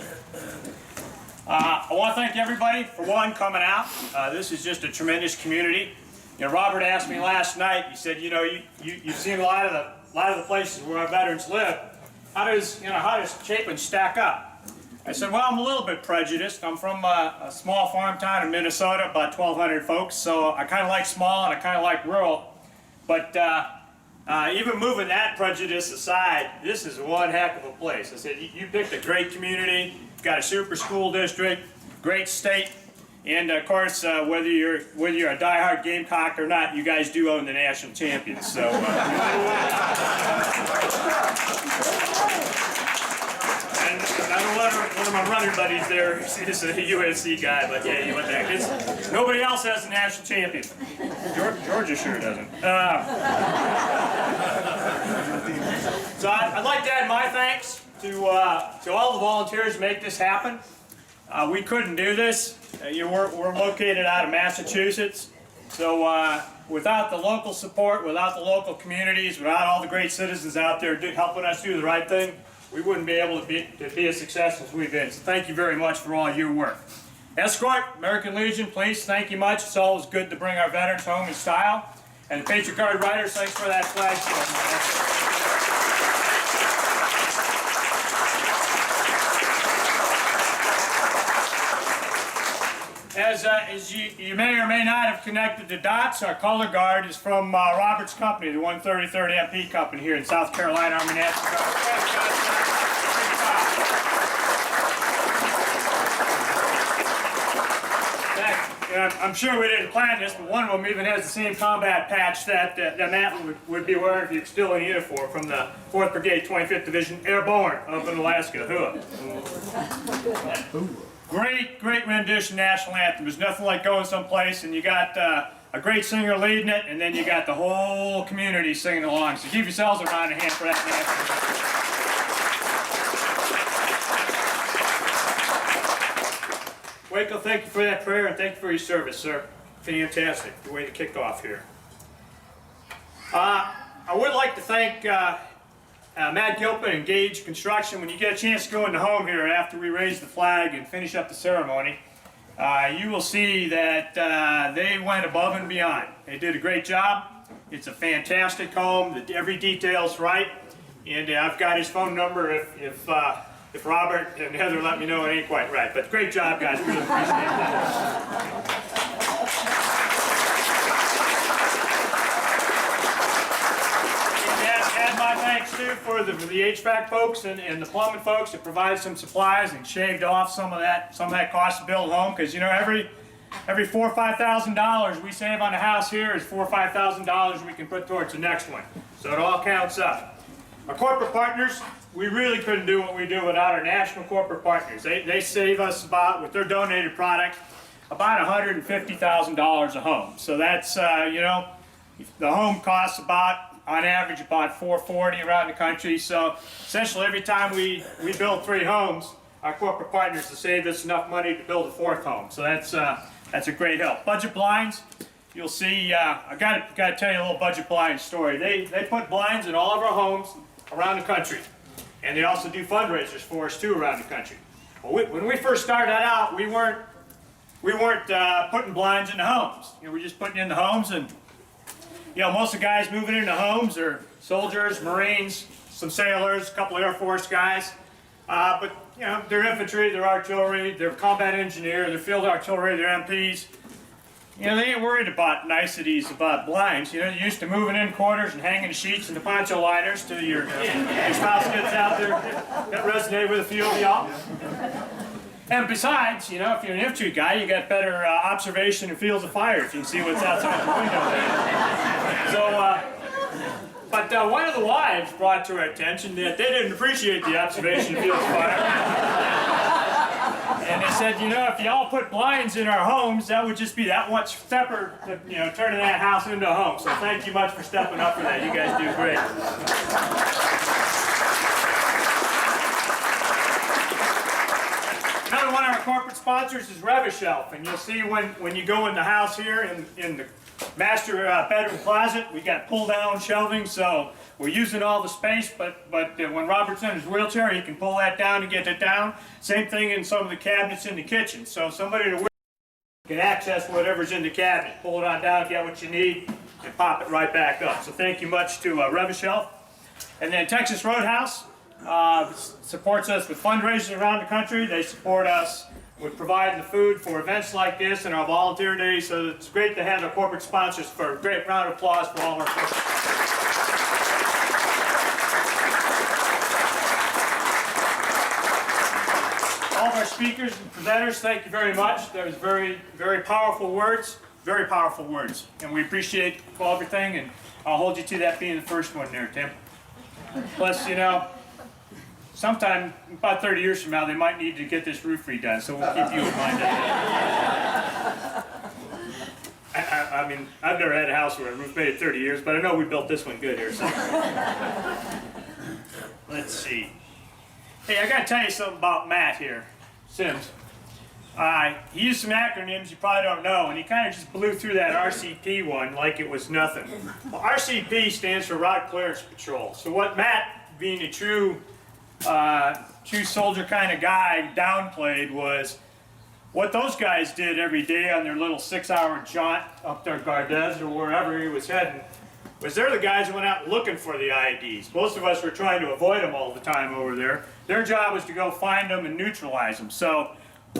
I want to thank everybody for coming out. This is just a tremendous community. You know, Robert asked me last night. He said, you know, you've seen a lot of the places where our veterans live. How does Chapin stack up? I said, well, I'm a little bit prejudiced. I'm from a small farm town in Minnesota, about 1,200 folks. So I kind of like small and I kind of like rural. But even moving that prejudice aside, this is one heck of a place. I said, you picked a great community. Got a super school district, great state, and of course, whether you're a diehard Gamecock or not, you guys do own the national champions. So, and I know one of my running buddies there is a USC guy, but yeah, you went there. Nobody else has a national champion. Georgia sure doesn't. So I'd like to add my thanks to all the volunteers who make this happen. We couldn't do this. We're located out of Massachusetts. So without the local support, without the local communities, without all the great citizens out there helping us do the right thing, we wouldn't be able to be as successful as we've been. So thank you very much for all your work. Escort, American Legion, please, thank you much. It's always good to bring our veterans home in style. And the Patriot Guard Riders, thanks for that flag. As you may or may not have connected the dots, our color guard is from Robert's company, the 133rd MP company here in South Carolina Army National Guard. I'm sure we didn't plan this, but one of them even has the same combat patch that Matt would be wearing if he was still in uniform, from the 4th Brigade, 25th Division, Airborne up in Alaska. Great rendition national anthem. There's nothing like going someplace and you got a great singer leading it, and then you got the whole community singing along. So give yourselves a round of hand for that national. Waco, thank you for that prayer and thank you for your service, sir. Fantastic. Good way to kick off here. I would like to thank Matt Gilpin and Gage Construction. When you get a chance to go in the home here after we raise the flag and finish up the ceremony, you will see that they went above and beyond. They did a great job. It's a fantastic home. Every detail's right. And I've got his phone number if Robert and Heather let me know it ain't quite right. But great job, guys. Really appreciate that. Add my thanks too for the HVAC folks and the plumbing folks that provide some supplies and shaved off some of that cost to build a home, because you know every $4,000 or $5,000 we save on a house here is $4,000 or $5,000 we can put towards the next one. So it all counts up. Our corporate partners, we really couldn't do what we do without our national corporate partners. They save us about, with their donated product, about $150,000 a home. So that's, you know, the home costs about, on average, about $440 around the country. So essentially every time we build 3 homes, our corporate partners have saved us enough money to build a 4th home. So that's a great help. Budget blinds, you'll see, I got to tell you a little budget blind story. They put blinds in all of our homes around the country. And they also do fundraisers for us too around the country. Well, when we first started out, we weren't putting blinds in the homes. You know, we're just putting in the homes, and you know, most of the guys moving into homes are soldiers, Marines, some sailors, a couple of Air Force guys. But you know, they're infantry, they're artillery, they're combat engineer, they're field artillery, they're MPs. You know, they ain't worried about niceties about blinds. You know, they're used to moving in quarters and hanging the sheets and the poncho liners till your spouse gets out there. That resonated with a few of y'all. And besides, you know, if you're an infantry guy, you got better observation and fields of fire if you can see what's outside the window there. So, but one of the wives brought to our attention that they didn't appreciate the observation and fields of fire. And they said, you know, if y'all put blinds in our homes, that would just be that much stepper to, you know, turning that house into a home. So thank you much for stepping up for that. You guys do great. Another one of our corporate sponsors is Rev-A-Shelf, and you'll see when you go in the house here in the master bedroom closet, we got pull-down shelving, so we're using all the space, but when Robert's in his wheelchair, he can pull that down to get it down. Same thing in some of the cabinets in the kitchen, so somebody to can access whatever's in the cabinet, pull it on down, get what you need, and pop it right back up. So thank you much to Rev-A-Shelf. And then Texas Roadhouse supports us with fundraisers around the country. They support us with providing the food for events like this and our volunteer days. So it's great to have our corporate sponsors. For a great round of applause for all of our corporate sponsors. All of our speakers and presenters, thank you very much. That was very, very powerful words. Very powerful words. And we appreciate everything, and I'll hold you to that being the first one there, Tim. Plus, you know, sometime, about 30 years from now, they might need to get this roof redone, so we'll keep you in mind of that. I mean, I've never had a house where a roof made it 30 years, but I know we built this one good here. So. Let's see. Hey, I gotta tell you something about Matt here, Sims. He used some acronyms you probably don't know, and he kind of just blew through that RCP one like it was nothing. Well, RCP stands for Route Clearance Patrol. So what Matt, being a true soldier kind of guy, downplayed was what those guys did every day on their little 6-hour jaunt up there Gardez or wherever he was heading, was they're the guys who went out looking for the IEDs. Most of us were trying to avoid them all the time over there. Their job was to go find them and neutralize them. So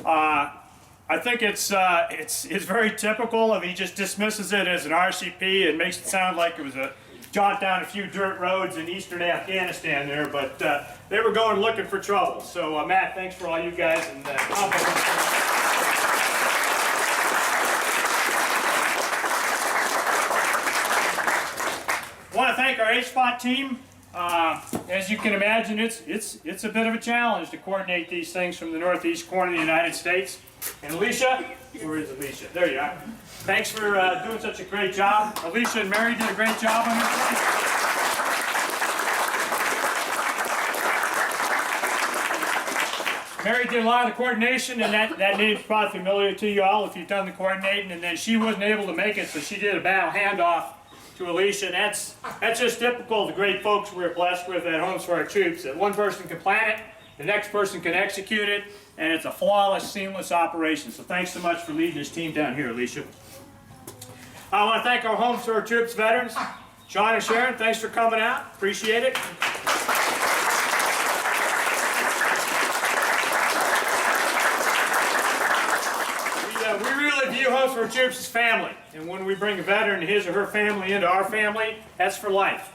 I think it's very typical of he just dismisses it as an RCP and makes it sound like it was a jaunt down a few dirt roads in eastern Afghanistan there, but they were going looking for trouble. So Matt, thanks for all you guys, and I want to thank our HSPOT team. As you can imagine, it's a bit of a challenge to coordinate these things from the northeast corner of the United States. And Alicia, where is Alicia? There you are. Thanks for doing such a great job. Alicia and Mary did a great job on this. Mary did a lot of the coordination, and that name's probably familiar to you all if you've done the coordinating, and then she wasn't able to make it, so she did a battle handoff to Alicia, and that's just typical of the great folks we're blessed with at Homes for Our Troops, that one person can plan it, the next person can execute it, and it's a flawless, seamless operation. So thanks so much for leading this team down here, Alicia. I want to thank our Homes for Our Troops veterans, Sean and Sharon, thanks for coming out, appreciate it. We really view Homes for Our Troops as family, and when we bring a veteran and his or her family into our family, that's for life.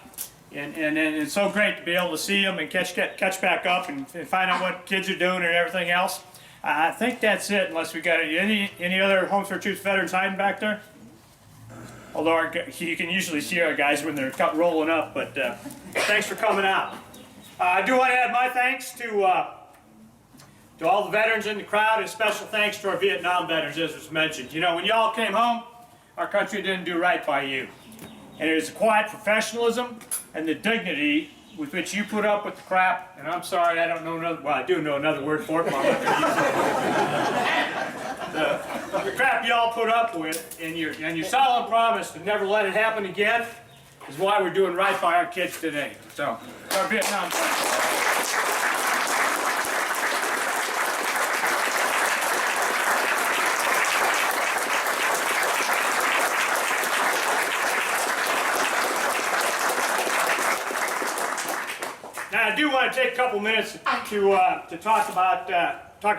And it's so great to be able to see them and catch back up and find out what kids are doing and everything else. I think that's it, unless we got any other Homes for Our Troops veterans hiding back there. Although you can usually see our guys when they're rolling up, but thanks for coming out. I do want to add my thanks to all the veterans in the crowd, and special thanks to our Vietnam veterans, as was mentioned. You know, when y'all came home, our country didn't do right by you. And it is the quiet professionalism and the dignity with which you put up with the crap, and I'm sorry, I don't know another, well, I do know another word for it, but I'm not going to use it. The crap y'all put up with, and your solemn promise to never let it happen again, is why we're doing right by our kids today. So, our Vietnam veterans. Now, I do want to take a couple minutes to talk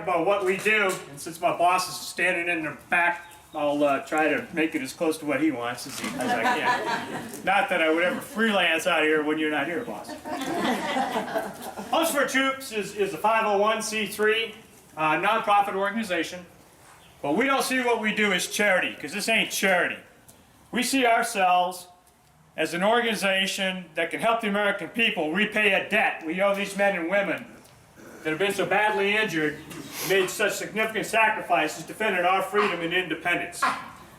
about what we do. And since my boss is standing in the back, I'll try to make it as close to what he wants as I can. Not that I would ever freelance out here when you're not here, boss. Homes for Our Troops is a 501c3 nonprofit organization. But we don't see what we do as charity, because this ain't charity. We see ourselves as an organization that can help the American people repay a debt we owe these men and women that have been so badly injured, made such significant sacrifices defending our freedom and independence.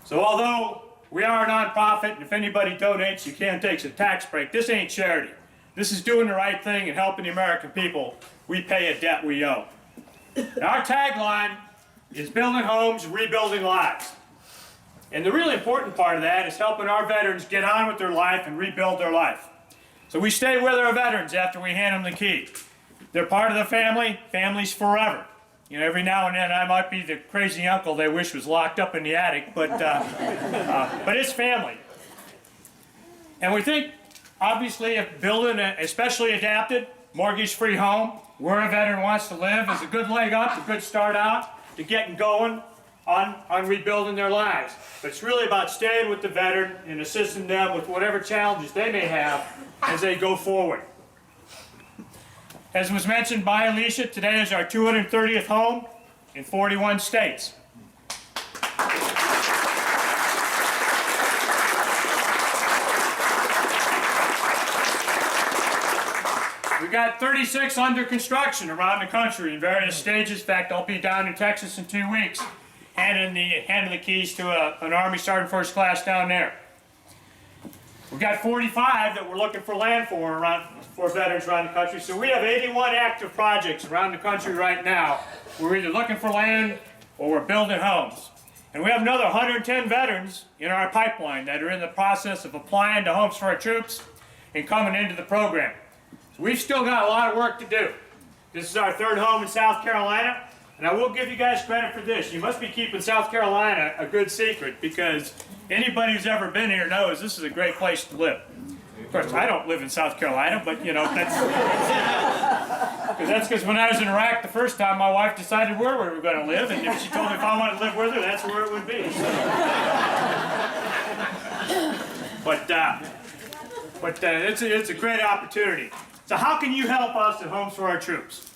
So although we are a nonprofit, and if anybody donates, you can take a tax break, this ain't charity. This is doing the right thing and helping the American people repay a debt we owe. And our tagline is building homes, rebuilding lives. And the really important part of that is helping our veterans get on with their life and rebuild their life. So we stay with our veterans after we hand them the key. They're part of the family, families forever. You know, every now and then I might be the crazy uncle they wish was locked up in the attic, but it's family. And we think, obviously, if building a specially adapted, mortgage-free home where a veteran wants to live is a good leg up, a good start out to getting going on rebuilding their lives. But it's really about staying with the veteran and assisting them with whatever challenges they may have as they go forward. As was mentioned by Alicia, today is our 230th home in 41 states. We've got 36 under construction around the country in various stages. In fact, I'll be down in Texas in 2 weeks, handing the keys to an Army Sergeant First Class down there. We've got 45 that we're looking for land for veterans around the country. So we have 81 active projects around the country right now. We're either looking for land or we're building homes. And we have another 110 veterans in our pipeline that are in the process of applying to Homes for Our Troops and coming into the program. So we've still got a lot of work to do. This is our third home in South Carolina. And I will give you guys credit for this. You must be keeping South Carolina a good secret, because anybody who's ever been here knows this is a great place to live. Of course, I don't live in South Carolina, but you know, that's because when I was in Iraq the first time, my wife decided where we were going to live, and if she told me if I wanted to live with her, that's where it would be. But it's a great opportunity. So how can you help us at Homes for Our Troops?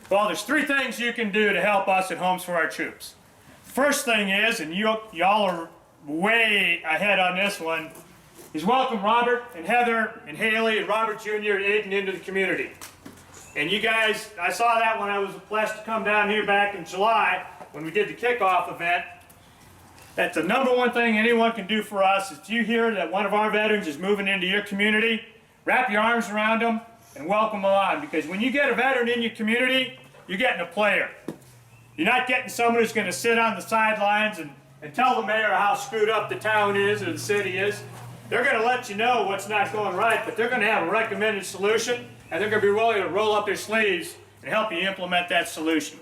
Well, there's 3 things you can do to help us at Homes for Our Troops. First thing is, and y'all are way ahead on this one, is welcome Robert and Heather and Haley and Robert Jr. and Aiden into the community. And you guys, I saw that when I was blessed to come down here back in July when we did the kickoff event. That's the #1 thing anyone can do for us. If you hear that one of our veterans is moving into your community, wrap your arms around them and welcome them on. Because when you get a veteran in your community, you're getting a player. You're not getting someone who's going to sit on the sidelines and tell the mayor how screwed up the town is or the city is. They're going to let you know what's not going right, but they're going to have a recommended solution, and they're going to be willing to roll up their sleeves and help you implement that solution.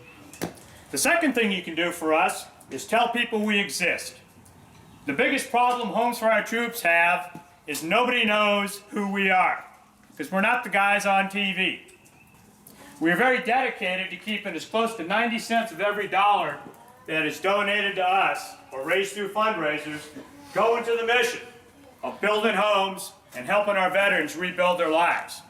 The second thing you can do for us is tell people we exist. The biggest problem Homes for Our Troops have is nobody knows who we are, because we're not the guys on TV. We're very dedicated to keeping as close to 90 cents of every dollar that is donated to us or raised through fundraisers going to the mission of building homes and helping our veterans rebuild their lives.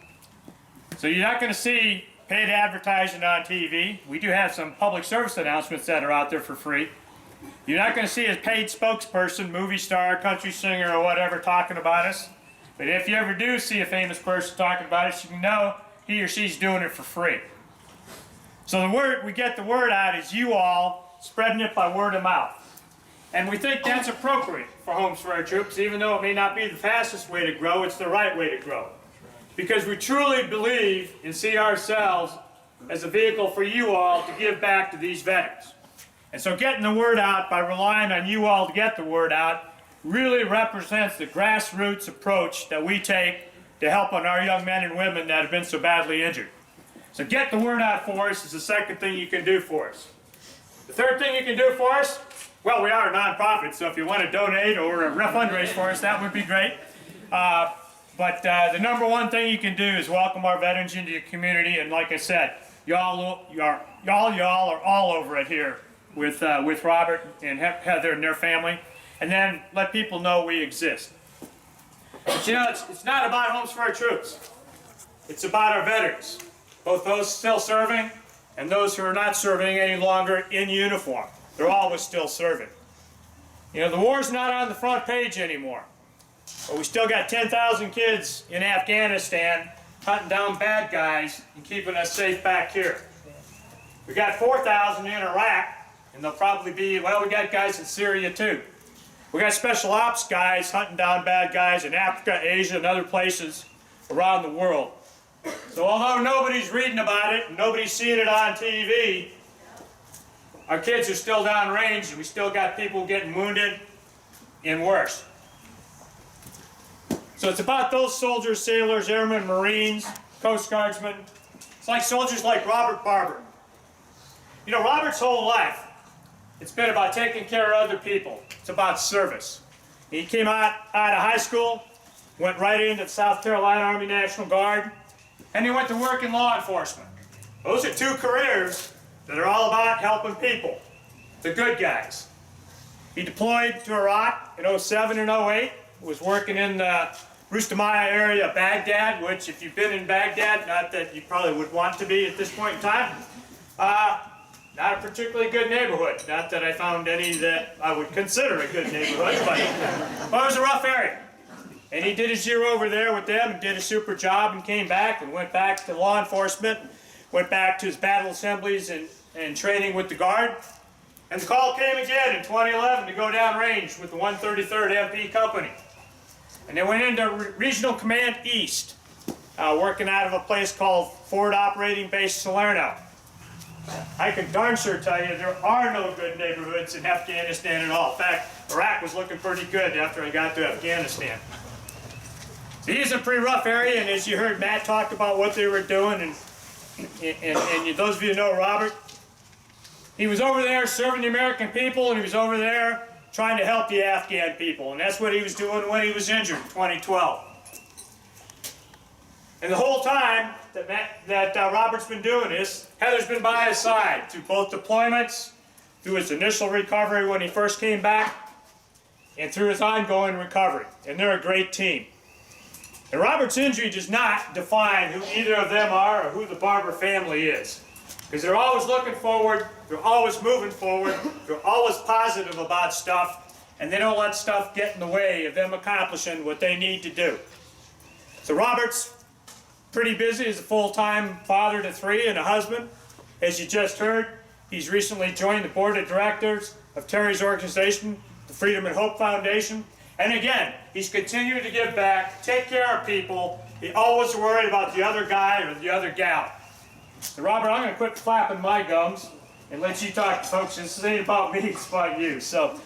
So you're not going to see paid advertising on TV. We do have some public service announcements that are out there for free. You're not going to see a paid spokesperson, movie star, country singer, or whatever talking about us. But if you ever do see a famous person talking about us, you can know he or she's doing it for free. So the word, we get the word out is you all spreading it by word of mouth. And we think that's appropriate for Homes for Our Troops, even though it may not be the fastest way to grow, it's the right way to grow. Because we truly believe and see ourselves as a vehicle for you all to give back to these veterans. And so getting the word out by relying on you all to get the word out really represents the grassroots approach that we take to help on our young men and women that have been so badly injured. So get the word out for us is the second thing you can do for us. The third thing you can do for us, well, we are a nonprofit, so if you want to donate or fundraise for us, that would be great. But the number one thing you can do is welcome our veterans into your community, and like I said, y'all are all over it here with Robert and Heather and their family, and then let people know we exist. But you know, it's not about Homes for Our Troops. It's about our veterans, both those still serving and those who are not serving any longer in uniform. They're always still serving. You know, the war's not on the front page anymore, but we still got 10,000 kids in Afghanistan hunting down bad guys and keeping us safe back here. We got 4,000 in Iraq, and they'll probably be, well, we got guys in Syria too. We got special ops guys hunting down bad guys in Africa, Asia, and other places around the world. So although nobody's reading about it, and nobody's seeing it on TV, our kids are still downrange, and we still got people getting wounded and worse. So it's about those soldiers, sailors, airmen, Marines, Coast Guardsmen. It's like soldiers like Robert Barber. You know, Robert's whole life, it's been about taking care of other people. It's about service. He came out of high school, went right into the South Carolina Army National Guard, and he went to work in law enforcement. Those are two careers that are all about helping people, the good guys. He deployed to Iraq in 07 and 08, was working in the Rustamiyah area of Baghdad, which if you've been in Baghdad, not that you probably would want to be at this point in time, not a particularly good neighborhood. Not that I found any that I would consider a good neighborhood, but it was a rough area. And he did his year over there with them and did a super job and came back and went back to law enforcement, went back to his battle assemblies and training with the Guard. And the call came again in 2011 to go downrange with the 133rd MP Company. And they went into Regional Command East, working out of a place called Forward Operating Base Salerno. I can darn sure tell you there are no good neighborhoods in Afghanistan at all. In fact, Iraq was looking pretty good after I got to Afghanistan. So he's a pretty rough area, and as you heard Matt talk about what they were doing, and those of you who know Robert, he was over there serving the American people, and he was over there trying to help the Afghan people, and that's what he was doing when he was injured in 2012. And the whole time that Robert's been doing this, Heather's been by his side through both deployments, through his initial recovery when he first came back, and through his ongoing recovery. And they're a great team. And Robert's injury does not define who either of them are or who the Barber family is. Because they're always looking forward, they're always moving forward, they're always positive about stuff, and they don't let stuff get in the way of them accomplishing what they need to do. So Robert's pretty busy as a full-time father to 3 and a husband. As you just heard, he's recently joined the board of directors of Terry's organization, the Freedom and Hope Foundation. And again, he's continuing to give back, take care of people. He always worried about the other guy or the other gal. So Robert, I'm going to quit flapping my gums and let you talk to folks. This ain't about me, it's about you. So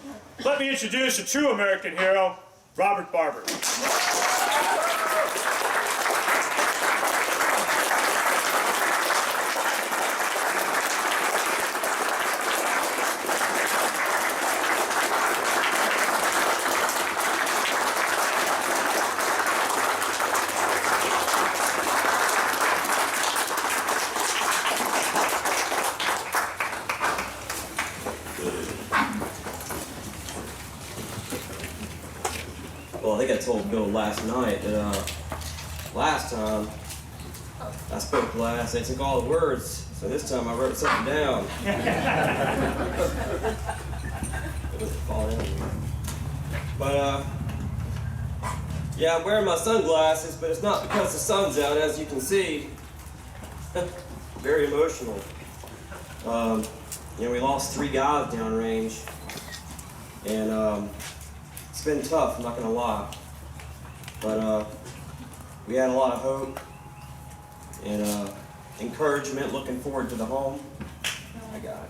let me introduce a true American hero, Robert Barber. Well, I think I told Bill last night that last time I spoke last, they took all the words, so this time I wrote something down. But yeah, I'm wearing my sunglasses, but it's not because the sun's out, as you can see. Very emotional. You know, we lost 3 guys downrange, and it's been tough, I'm not gonna lie. But we had a lot of hope and encouragement, looking forward to the home. I got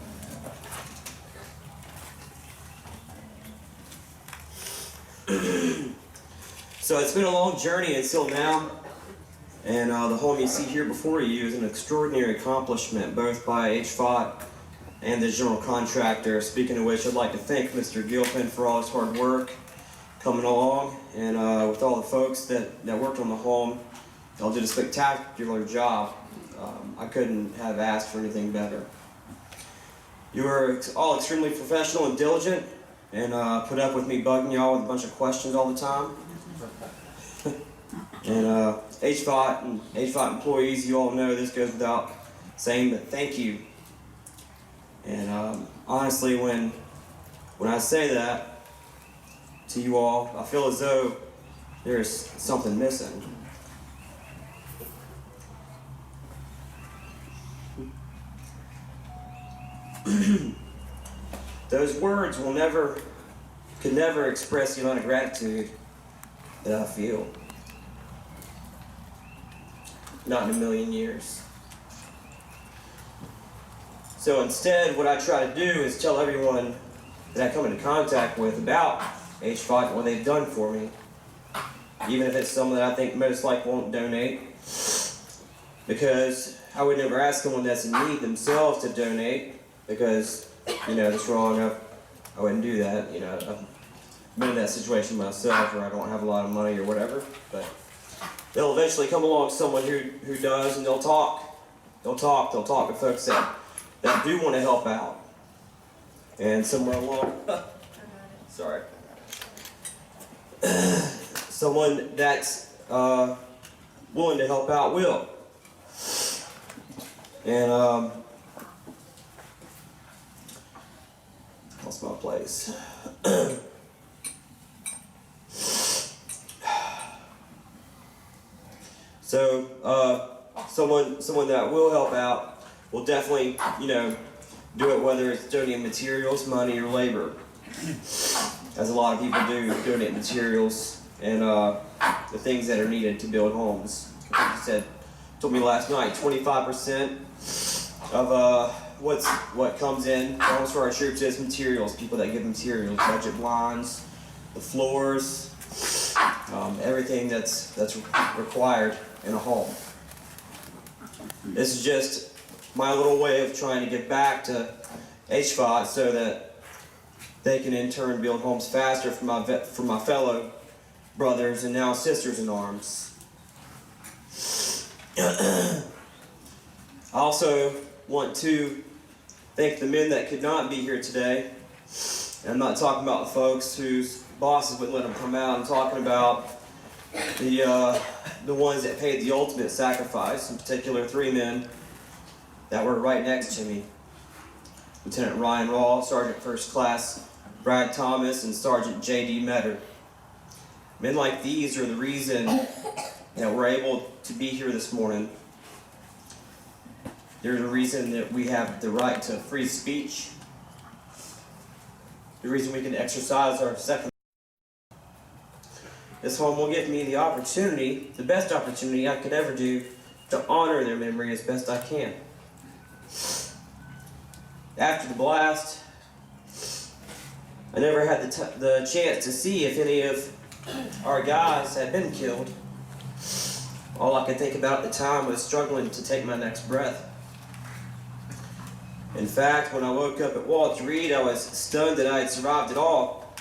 it. So it's been a long journey until now, and the home you see here before you is an extraordinary accomplishment, both by HFOT and the general contractor. Speaking of which, I'd like to thank Mr. Gilpin for all his hard work coming along, and with all the folks that worked on the home. Y'all did a spectacular job. I couldn't have asked for anything better. You were all extremely professional and diligent, and put up with me bugging y'all with a bunch of questions all the time. And HFOT and HFOT employees, you all know this goes without saying, but thank you. And honestly, when I say that to you all, I feel as though there's something missing. Those words could never express the amount of gratitude that I feel. Not in a million years. So instead, what I try to do is tell everyone that I come into contact with about HFOT and what they've done for me, even if it's someone that I think most likely won't donate, because I would never ask someone that's in need themselves to donate, because, you know, that's wrong. I wouldn't do that. You know, I've been in that situation myself where I don't have a lot of money or whatever, but there'll eventually come along someone who does, and they'll talk to folks that do want to help out. And somewhere along, sorry, someone that's willing to help out will. And lost my place. So someone that will help out will definitely, you know, do it, whether it's donating materials, money, or labor. As a lot of people do, donate materials and the things that are needed to build homes. Like you told me last night, 25% of what comes in homes for our troops is materials. People that give materials, budget blinds, the floors, everything that's required in a home. This is just my little way of trying to get back to HFOT so that they can in turn build homes faster for my fellow brothers and now sisters in arms. I also want to thank the men that could not be here today. And I'm not talking about the folks whose bosses wouldn't let them come out. I'm talking about the ones that paid the ultimate sacrifice, in particular 3 men that were right next to me. Lieutenant Ryan Raw, Sergeant First Class Brad Thomas, and Sergeant J.D. Metter. Men like these are the reason that we're able to be here this morning. They're the reason that we have the right to free speech. The reason we can exercise our second. This home will give me the opportunity, the best opportunity I could ever do, to honor their memory as best I can. After the blast, I never had the chance to see if any of our guys had been killed. All I could think about at the time was struggling to take my next breath. In fact, when I woke up at Walter Reed, I was stunned that I had survived it all.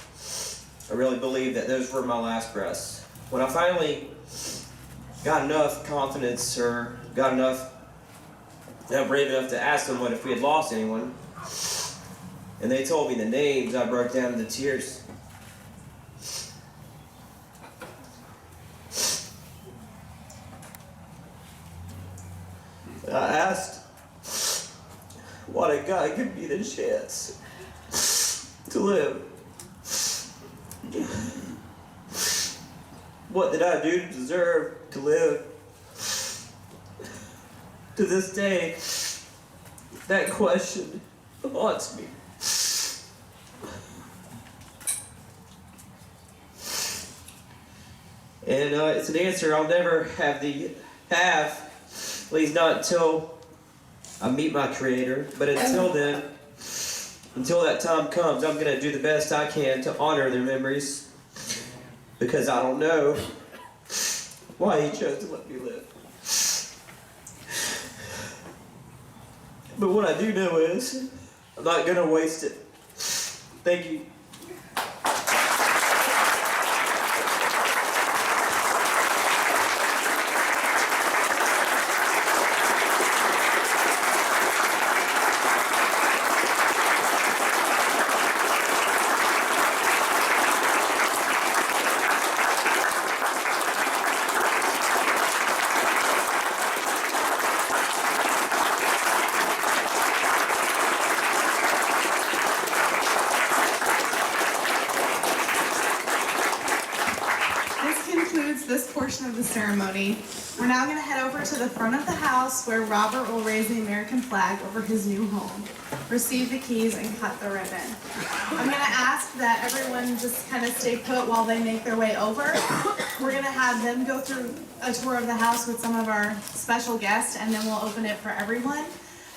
I really believed that those were my last breaths. When I finally got enough confidence, or got brave enough to ask someone if we had lost anyone, and they told me the names, I broke down into tears. me the chance to live. What did I do to deserve to live? To this day, that question haunts me. And it's an answer I'll never have, at least not until I meet my Creator. But until then, until that time comes, I'm going to do the best I can to honor their memories, because I don't know why He chose to let me live. But what I do know is I'm not going to waste it. Thank you. This portion of the ceremony. We're now going to head over to the front of the house where Robert will raise the American flag over his new home, receive the keys, and cut the ribbon. I'm going to ask that everyone just kind of stay put while they make their way over. We're going to have them go through a tour of the house with some of our special guests, and then we'll open it for everyone.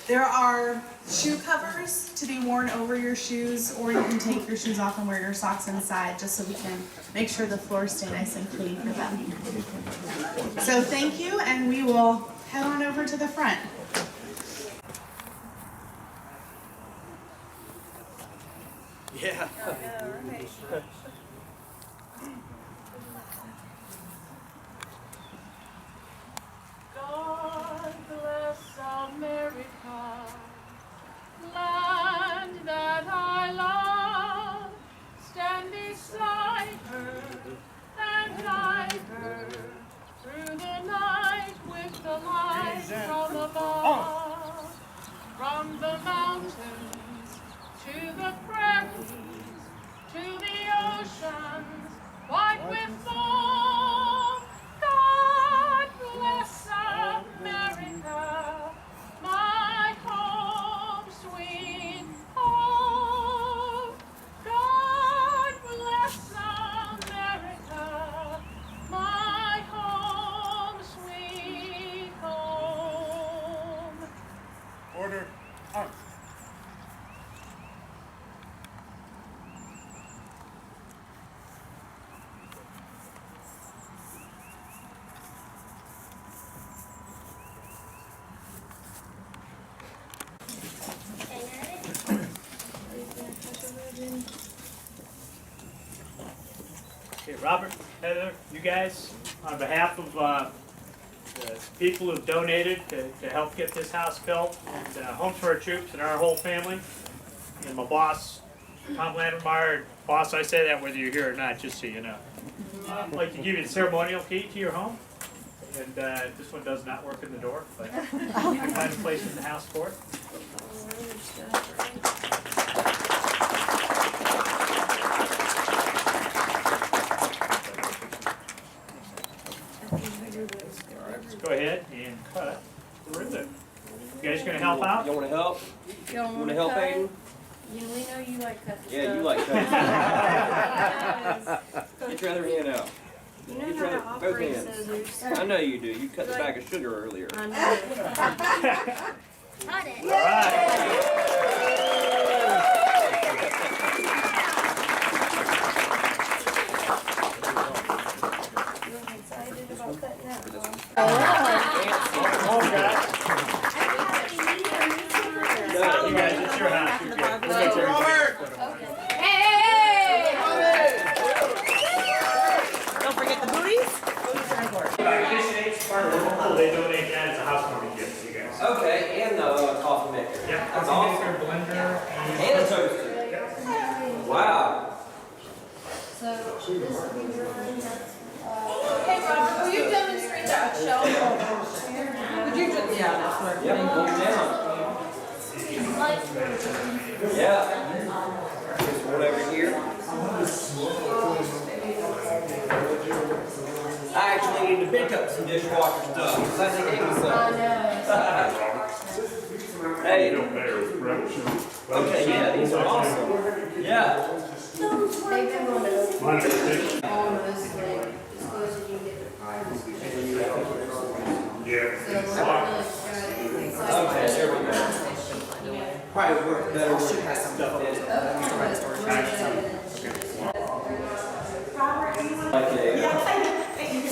There are shoe covers to be worn over your shoes, or you can take your shoes off and wear your socks inside, just so we can make sure the floors stay nice and clean for them. So thank you, and we will head on over to the front. Yeah. God bless America, land that I love. Stand beside her and guide her through the night with the light from above. From the mountains to the prairies, to the oceans white with foam. God bless America, my home, sweet home. God bless America, my home, sweet home. Order. Arms. Okay, Robert, Heather, you guys, on behalf of the people who've donated to help get this house built, and Homes for Our Troops and our whole family, and my boss, Tom Landermeyer. Boss, I say that whether you're here or not, just so you know. I'd like to give you the ceremonial key to your home. And this one does not work in the door, but I can find a place in the house for it. Let's go ahead and cut the ribbon. You guys gonna help out? You want to help? You don't Want to help, cut? Aiden? You, we know you like cutting stuff. Yeah, you like cutting. Get your other hand out. You know Get how your to both operate hands. scissors. I know you do. You cut the bag of sugar earlier. I know. Cut it. All right. You're excited about cutting that one. No, you guys, it's your house. You're good. We'll make sure everybody put them on. Hey! Don't forget the booties. They donate that as a housewarming gift to you guys. Okay, and the coffee maker. Yeah, That's coffee awesome. maker, blender, And a toaster. Wow. So, this will be mine. Hey, Robert, will you demonstrate that show? Would you just, yeah, that's where. Yep, pull it down. Yeah. Just one over here. I actually need to pick up some dishwasher stuff because I think it was Hey. Okay, yeah, these are awesome. Yeah. They've been going to almost like as close as you can get to privacy. Okay, there we go. Probably work better with stuff in it. Like you can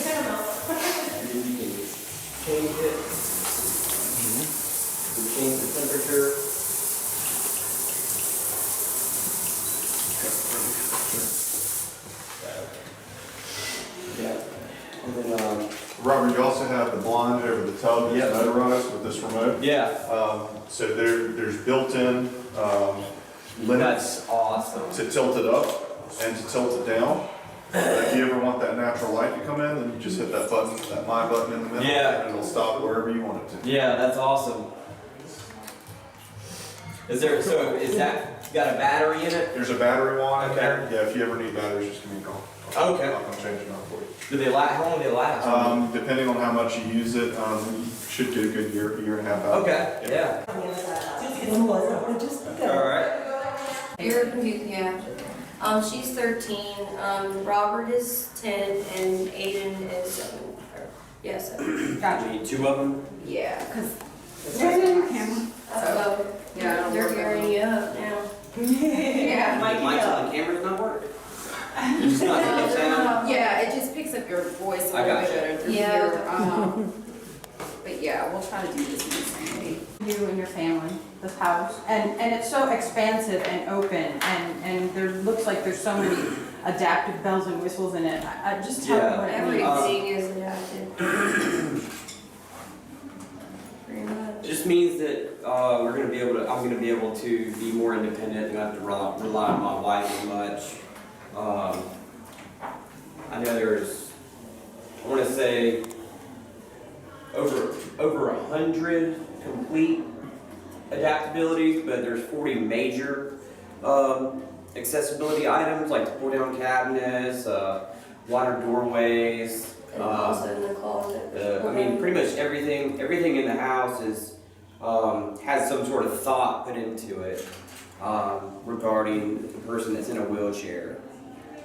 change it. You can change the temperature. Yeah. And then, Robert, you also have the blind over the tub that's motorized with this remote. Yeah. So there's built-in limits awesome. to tilt it up and to tilt it down. If you ever want that natural light to come in, then you just hit that button, that my button in the middle, and it'll stop wherever you want it to. Yeah, that's awesome. Is that got a battery in it? There's a battery one in there. Yeah, if you ever need batteries, just give me a call. Okay. I'll come change them out for you. Do they last? How long do they last? Depending on how much you use it, you should get a good year and a half out. Okay. Yeah. All right. Yeah. She's 13. Robert is 10, and Aiden is 7. Yeah, 7. Gotcha. You need two of them. Yeah, because camera. yeah, they're gearing you up now. Yeah. The lights on the cameras not work. It's not gonna sound. Yeah, it just picks up your voice a I little gotcha. bit better through here. But yeah, we'll try to do this in the same way. You and your family, this house, and it's so expansive and open, and there looks like there's so many adaptive bells and whistles in it. I just tell me what it means. Everything is adapted. Pretty much. It just means that I'm gonna be able to be more independent and not have to rely on my wife as much. I know I want to say over 100 complete adaptabilities, but there's 40 major accessibility items like the pull-down cabinets, water doorways. And also in the closet. I mean, pretty much everything in the house has some sort of thought put into it regarding the person that's in a wheelchair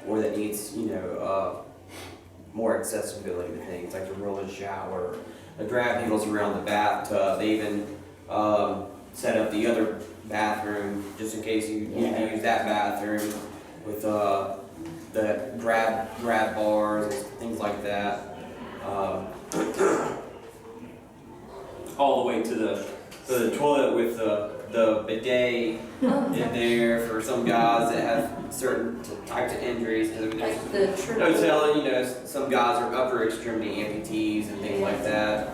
or that needs, more accessibility to things like the roll-in shower, the grab handles around the bathtub. They even set up the other bathroom just in case you need to use that bathroom with the grab bars and things like that. All the way to the toilet with the bidet in there for some guys that have certain types of injuries. Like the No telling, some guys are upper extremity amputees and things like that.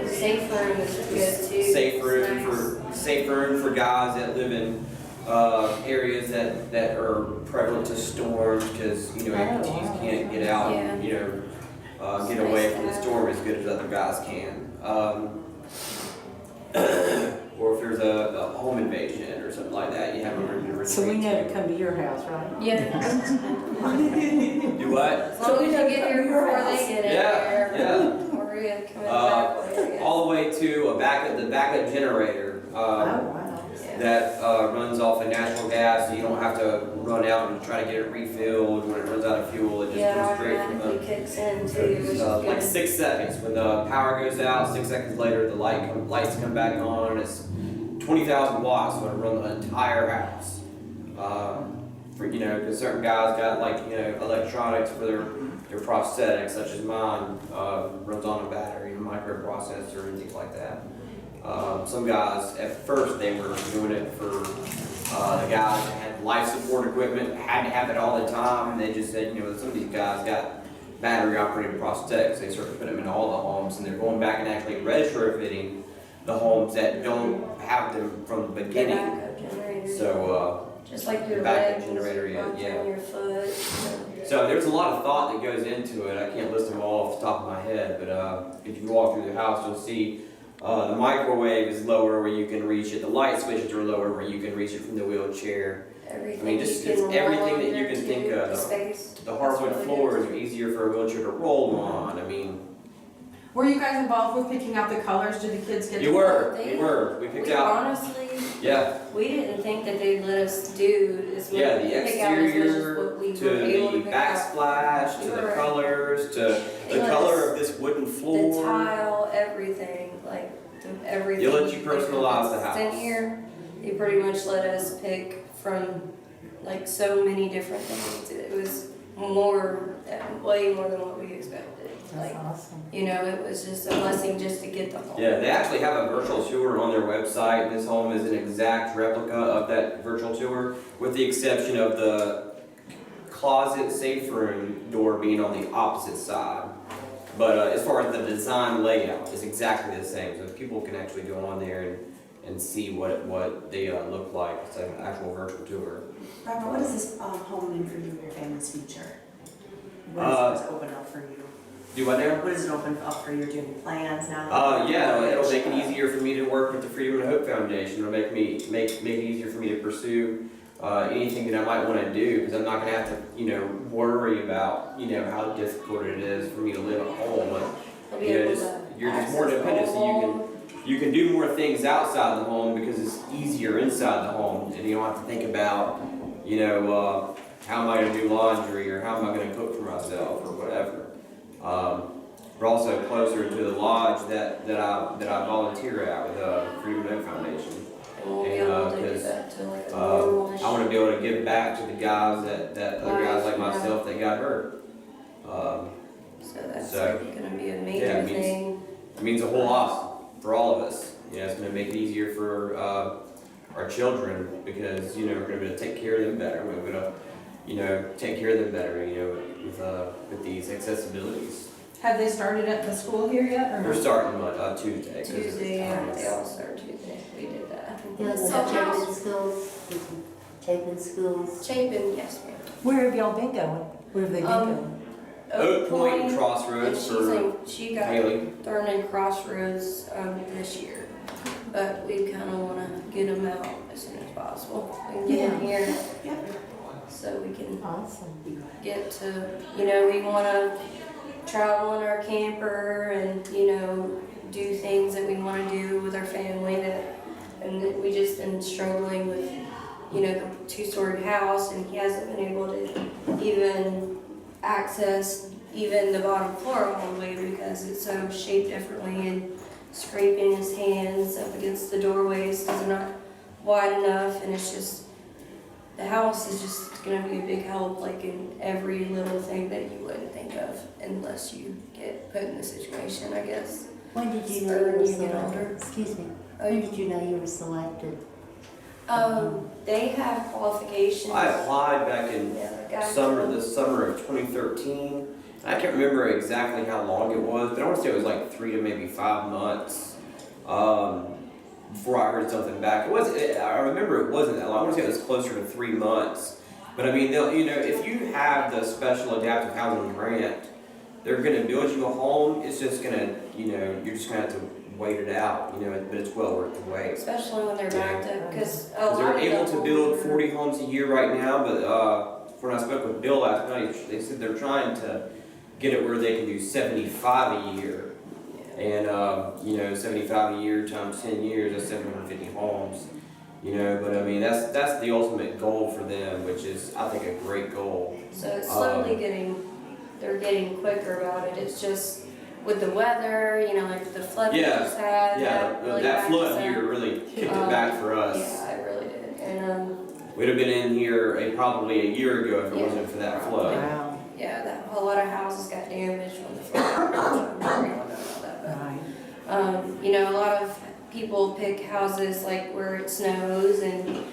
Safe room is good too. Safe room for guys that live in areas that are prevalent to storms because amputees can't get out and get away from the storm as good as other guys can. Or if there's a home invasion or something like that, you have a room to retreat. So we know to come to your house, right? Yeah. Do what? As long as you get here before they get here. Yeah. Or you come back later. All the way to the backup generator that runs off of natural gas, so you don't have to run out and try to get it refilled when it runs out of fuel. It just goes straight from automatically kicks in too, which is like good. 6 seconds. When the power goes out, 6 seconds later, the lights come back on, and it's 20,000 watts, so it run the entire house. Because certain guys got electronics for their prosthetics, such as mine, runs on a battery, a microprocessor, and things like that. Some guys, at first, they were doing it for the guys that had life support equipment, had to have it all the time. They just said, some of these guys got battery operated prosthetics. They sort of put them in all the homes, and they're going back and actually retrofitting the homes that don't have them from the beginning. Backup generator. So, just like your backup legs, generator, yeah. your foot. So there's a lot of thought that goes into it. I can't list them all off the top of my head, but if you walk through the house, you'll see The microwave is lower where you can reach it. The light switches are lower where you can reach it from the wheelchair. Everything I mean, just you it's can everything that roll you can under think too, of. the space. The hardwood That's really floors are easier for a wheelchair to roll on. I mean, Were you guys involved with picking out the colors? Did the kids get you to were. They- We were. We picked We out. honestly, Yeah. we didn't think that they'd let us do as much. Yeah, the pick out as much as exterior what we to were able the to pick out. backsplash to the Correct. colors to the They let color us- of this wooden The floor. tile, everything, like everything. They let you could think of personalize the that's in house. here, they pretty much let us pick from like so many different things. It was more, way more than what we expected. Like, awesome. you know, it was just a blessing just to get the home. Yeah, they actually have a virtual tour on their website. This home is an exact replica of that virtual tour, with the exception of the closet safe room door being on the opposite side. But as far as the design layout, it's exactly the same. So people can actually go on there and see what they look like. It's like an actual virtual tour. Robert, what does this home mean for you and your family's future? What does it open up for you? Do what now? What does it open up for you? Do you have any plans now? Yeah, it'll make it easier for me to work with the Freedom and Hope Foundation. It'll make it easier for me to pursue anything that I might want to do, because I'm not going to have to, worry about, how difficult it is for me to live at home. You're just more independent, so you can do more things outside the home because it's easier inside the home, and you don't have to think about, how am I going to do laundry or how am I going to cook for myself or whatever. We're also closer to the lodge that I volunteer at with the Freedom and Hope Foundation. I want to be able to give back to the guys that other guys like myself that got hurt. So that's going to be a major thing. It means a whole lot for all of us. It's going to make it easier for our children because we're going to be able to take care of them better. We're going to take care of them better. With these accessibilities. Have they started at the school here yet, or no? We're starting Tuesday. Tuesday, yeah, they all start Tuesday. We did that. Yeah, So Chapin schools, Chapin schools. Chapin, yes, ma'am. Where have y'all been going? Where have they been going? Oak Point and Crossroads for she got Haley. thrown in Crossroads this year, but we kind of want to get them out as soon as possible and get them here. So we can get to, we want to travel in our camper and, do things that we want to do with our family and we just been struggling with, the two-story house, and he hasn't been able to even access even the bottom floor all the way because it's so shaped differently and scraping his hands up against the doorways because they're not wide enough, and it's just, the house is just going to be a big help, like in every little thing that you wouldn't think of unless you get put in the situation, I guess. When did you know you were When you get older. selected? Excuse me. When did you know you were selected? They have qualifications. I applied back in the summer of 2013. I can't remember exactly how long it was, but I want to say it was like 3 to maybe 5 months before I heard something back. I remember it wasn't that long. I want to say it was closer to 3 months. But I mean, if you have the Special Adaptive Housing Grant, they're going to build you a home. It's just going to, you're just going to have to wait it out, but it's well worth the wait. Especially when they're backed up, because They're able to build 40 homes a year right now, but when I spoke with Bill last night, they said they're trying to get it where they can do 75 a year. And, 75 a year times 10 years, that's 750 homes. But I mean, that's the ultimate goal for them, which is, I think, a great goal. So it's slowly they're getting quicker about it. It's just with the weather, like the flood we just had. That flood here really kicked it back for us. Yeah, it really did. And we'd have been in here probably a year ago if it wasn't for that flood. Wow. Yeah, a lot of houses got damaged from the flood. I'm sure you all know about that. But, a lot of people pick houses like where it snows, and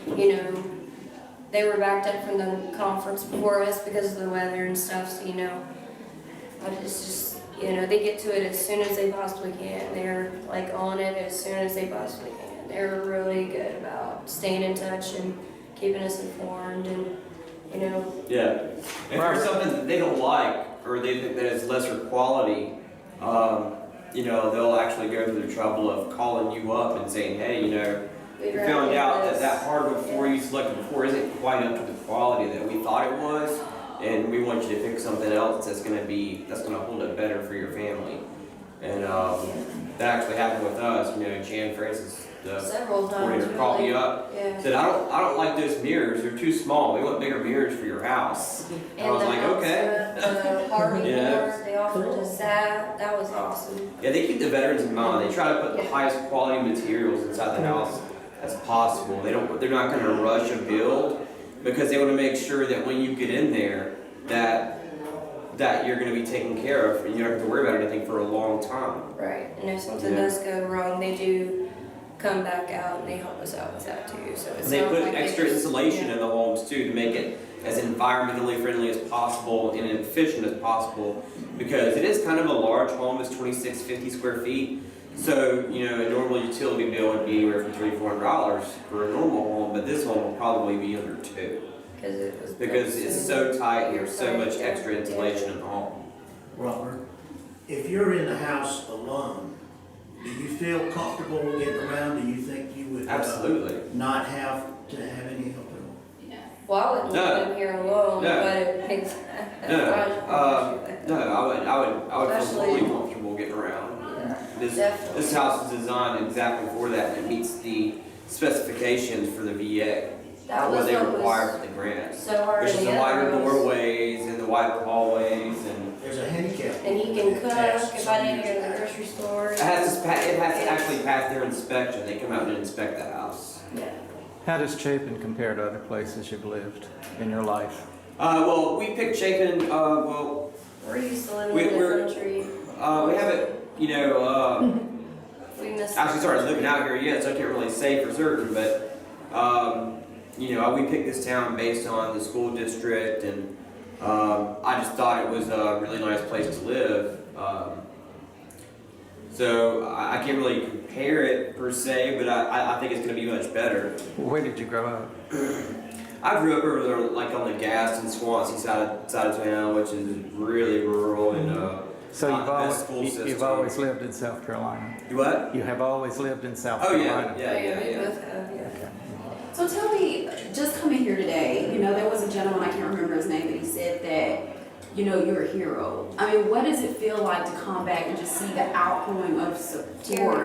they were backed up from the conference before us because of the weather and stuff. So it's just. They get to it as soon as they possibly can. They're like on it as soon as they possibly can. They're really good about staying in touch and keeping us informed, and Yeah. And for something that they don't like or they think that it's lesser quality, you know, they'll actually go through the trouble of calling you up and saying, hey, you know, we found out that that hardwood floor you selected before isn't quite up to the quality that we thought it was, and we want you to pick something else that's gonna hold up better for your family. And that actually happened with us. You know, Jan Francis, the several times, coordinator, called me really. up, Yeah. said, I don't like those mirrors. They're too small. We want bigger mirrors for your house. And I was like, okay. The Harvey Yeah. board, they offered us that. That was awesome. Yeah, they keep the veterans in mind. They try to put the highest quality materials inside the house as possible. They're not going to rush a build because they want to make sure that when you get in there that you're going to be taken care of and you don't have to worry about anything for a long time. Right. And if something does go wrong, they do come back out and they help us out with that too. So it's And they not put like extra insulation in the homes too to make it as environmentally friendly as possible and efficient as possible, because it is kind of a large home. It's 2650 square feet. So, you know, a normal utility bill would be anywhere from $300-400 for a normal home, but this home will probably be under $2. Because it's so tight and there's so much extra insulation in the home. Robert, if you're in the house alone, do you feel comfortable getting around? Do you think you would Absolutely. Not have to have any help at all? Well, I wouldn't live in here alone, No. but it makes No, I would feel totally comfortable getting around. This house is designed exactly for that, and it meets the specifications for the VA. What they require for the grant. So hard which is in the the wider other rooms. doorways and the wider hallways and. There's a handicap. And you can cook if I need to go to the grocery store. It has to actually pass their inspection. They come out and inspect the house. Yeah. How does Chapin compare to other places you've lived in your life? Well, we picked Chapin, We're used to living in the country. we haven't, you know, We miss actually started living out here yet, so I can't really say for certain, but, you know, we picked this town based on the school district, and I just thought it was a really nice place to live. So I can't really compare it per se, but I think it's going to be much better. Where did you grow up? I grew up over there, like on the Gaston, Swansea side of town, which is really rural and So you've always lived in South Carolina. You what? You have always lived in South Oh Carolina. yeah. So tell me, just coming here today, you know, there was a gentleman, I can't remember his name, but he said that, you know, you're a hero. I mean, what does it feel like to come back and just see the outpouring of support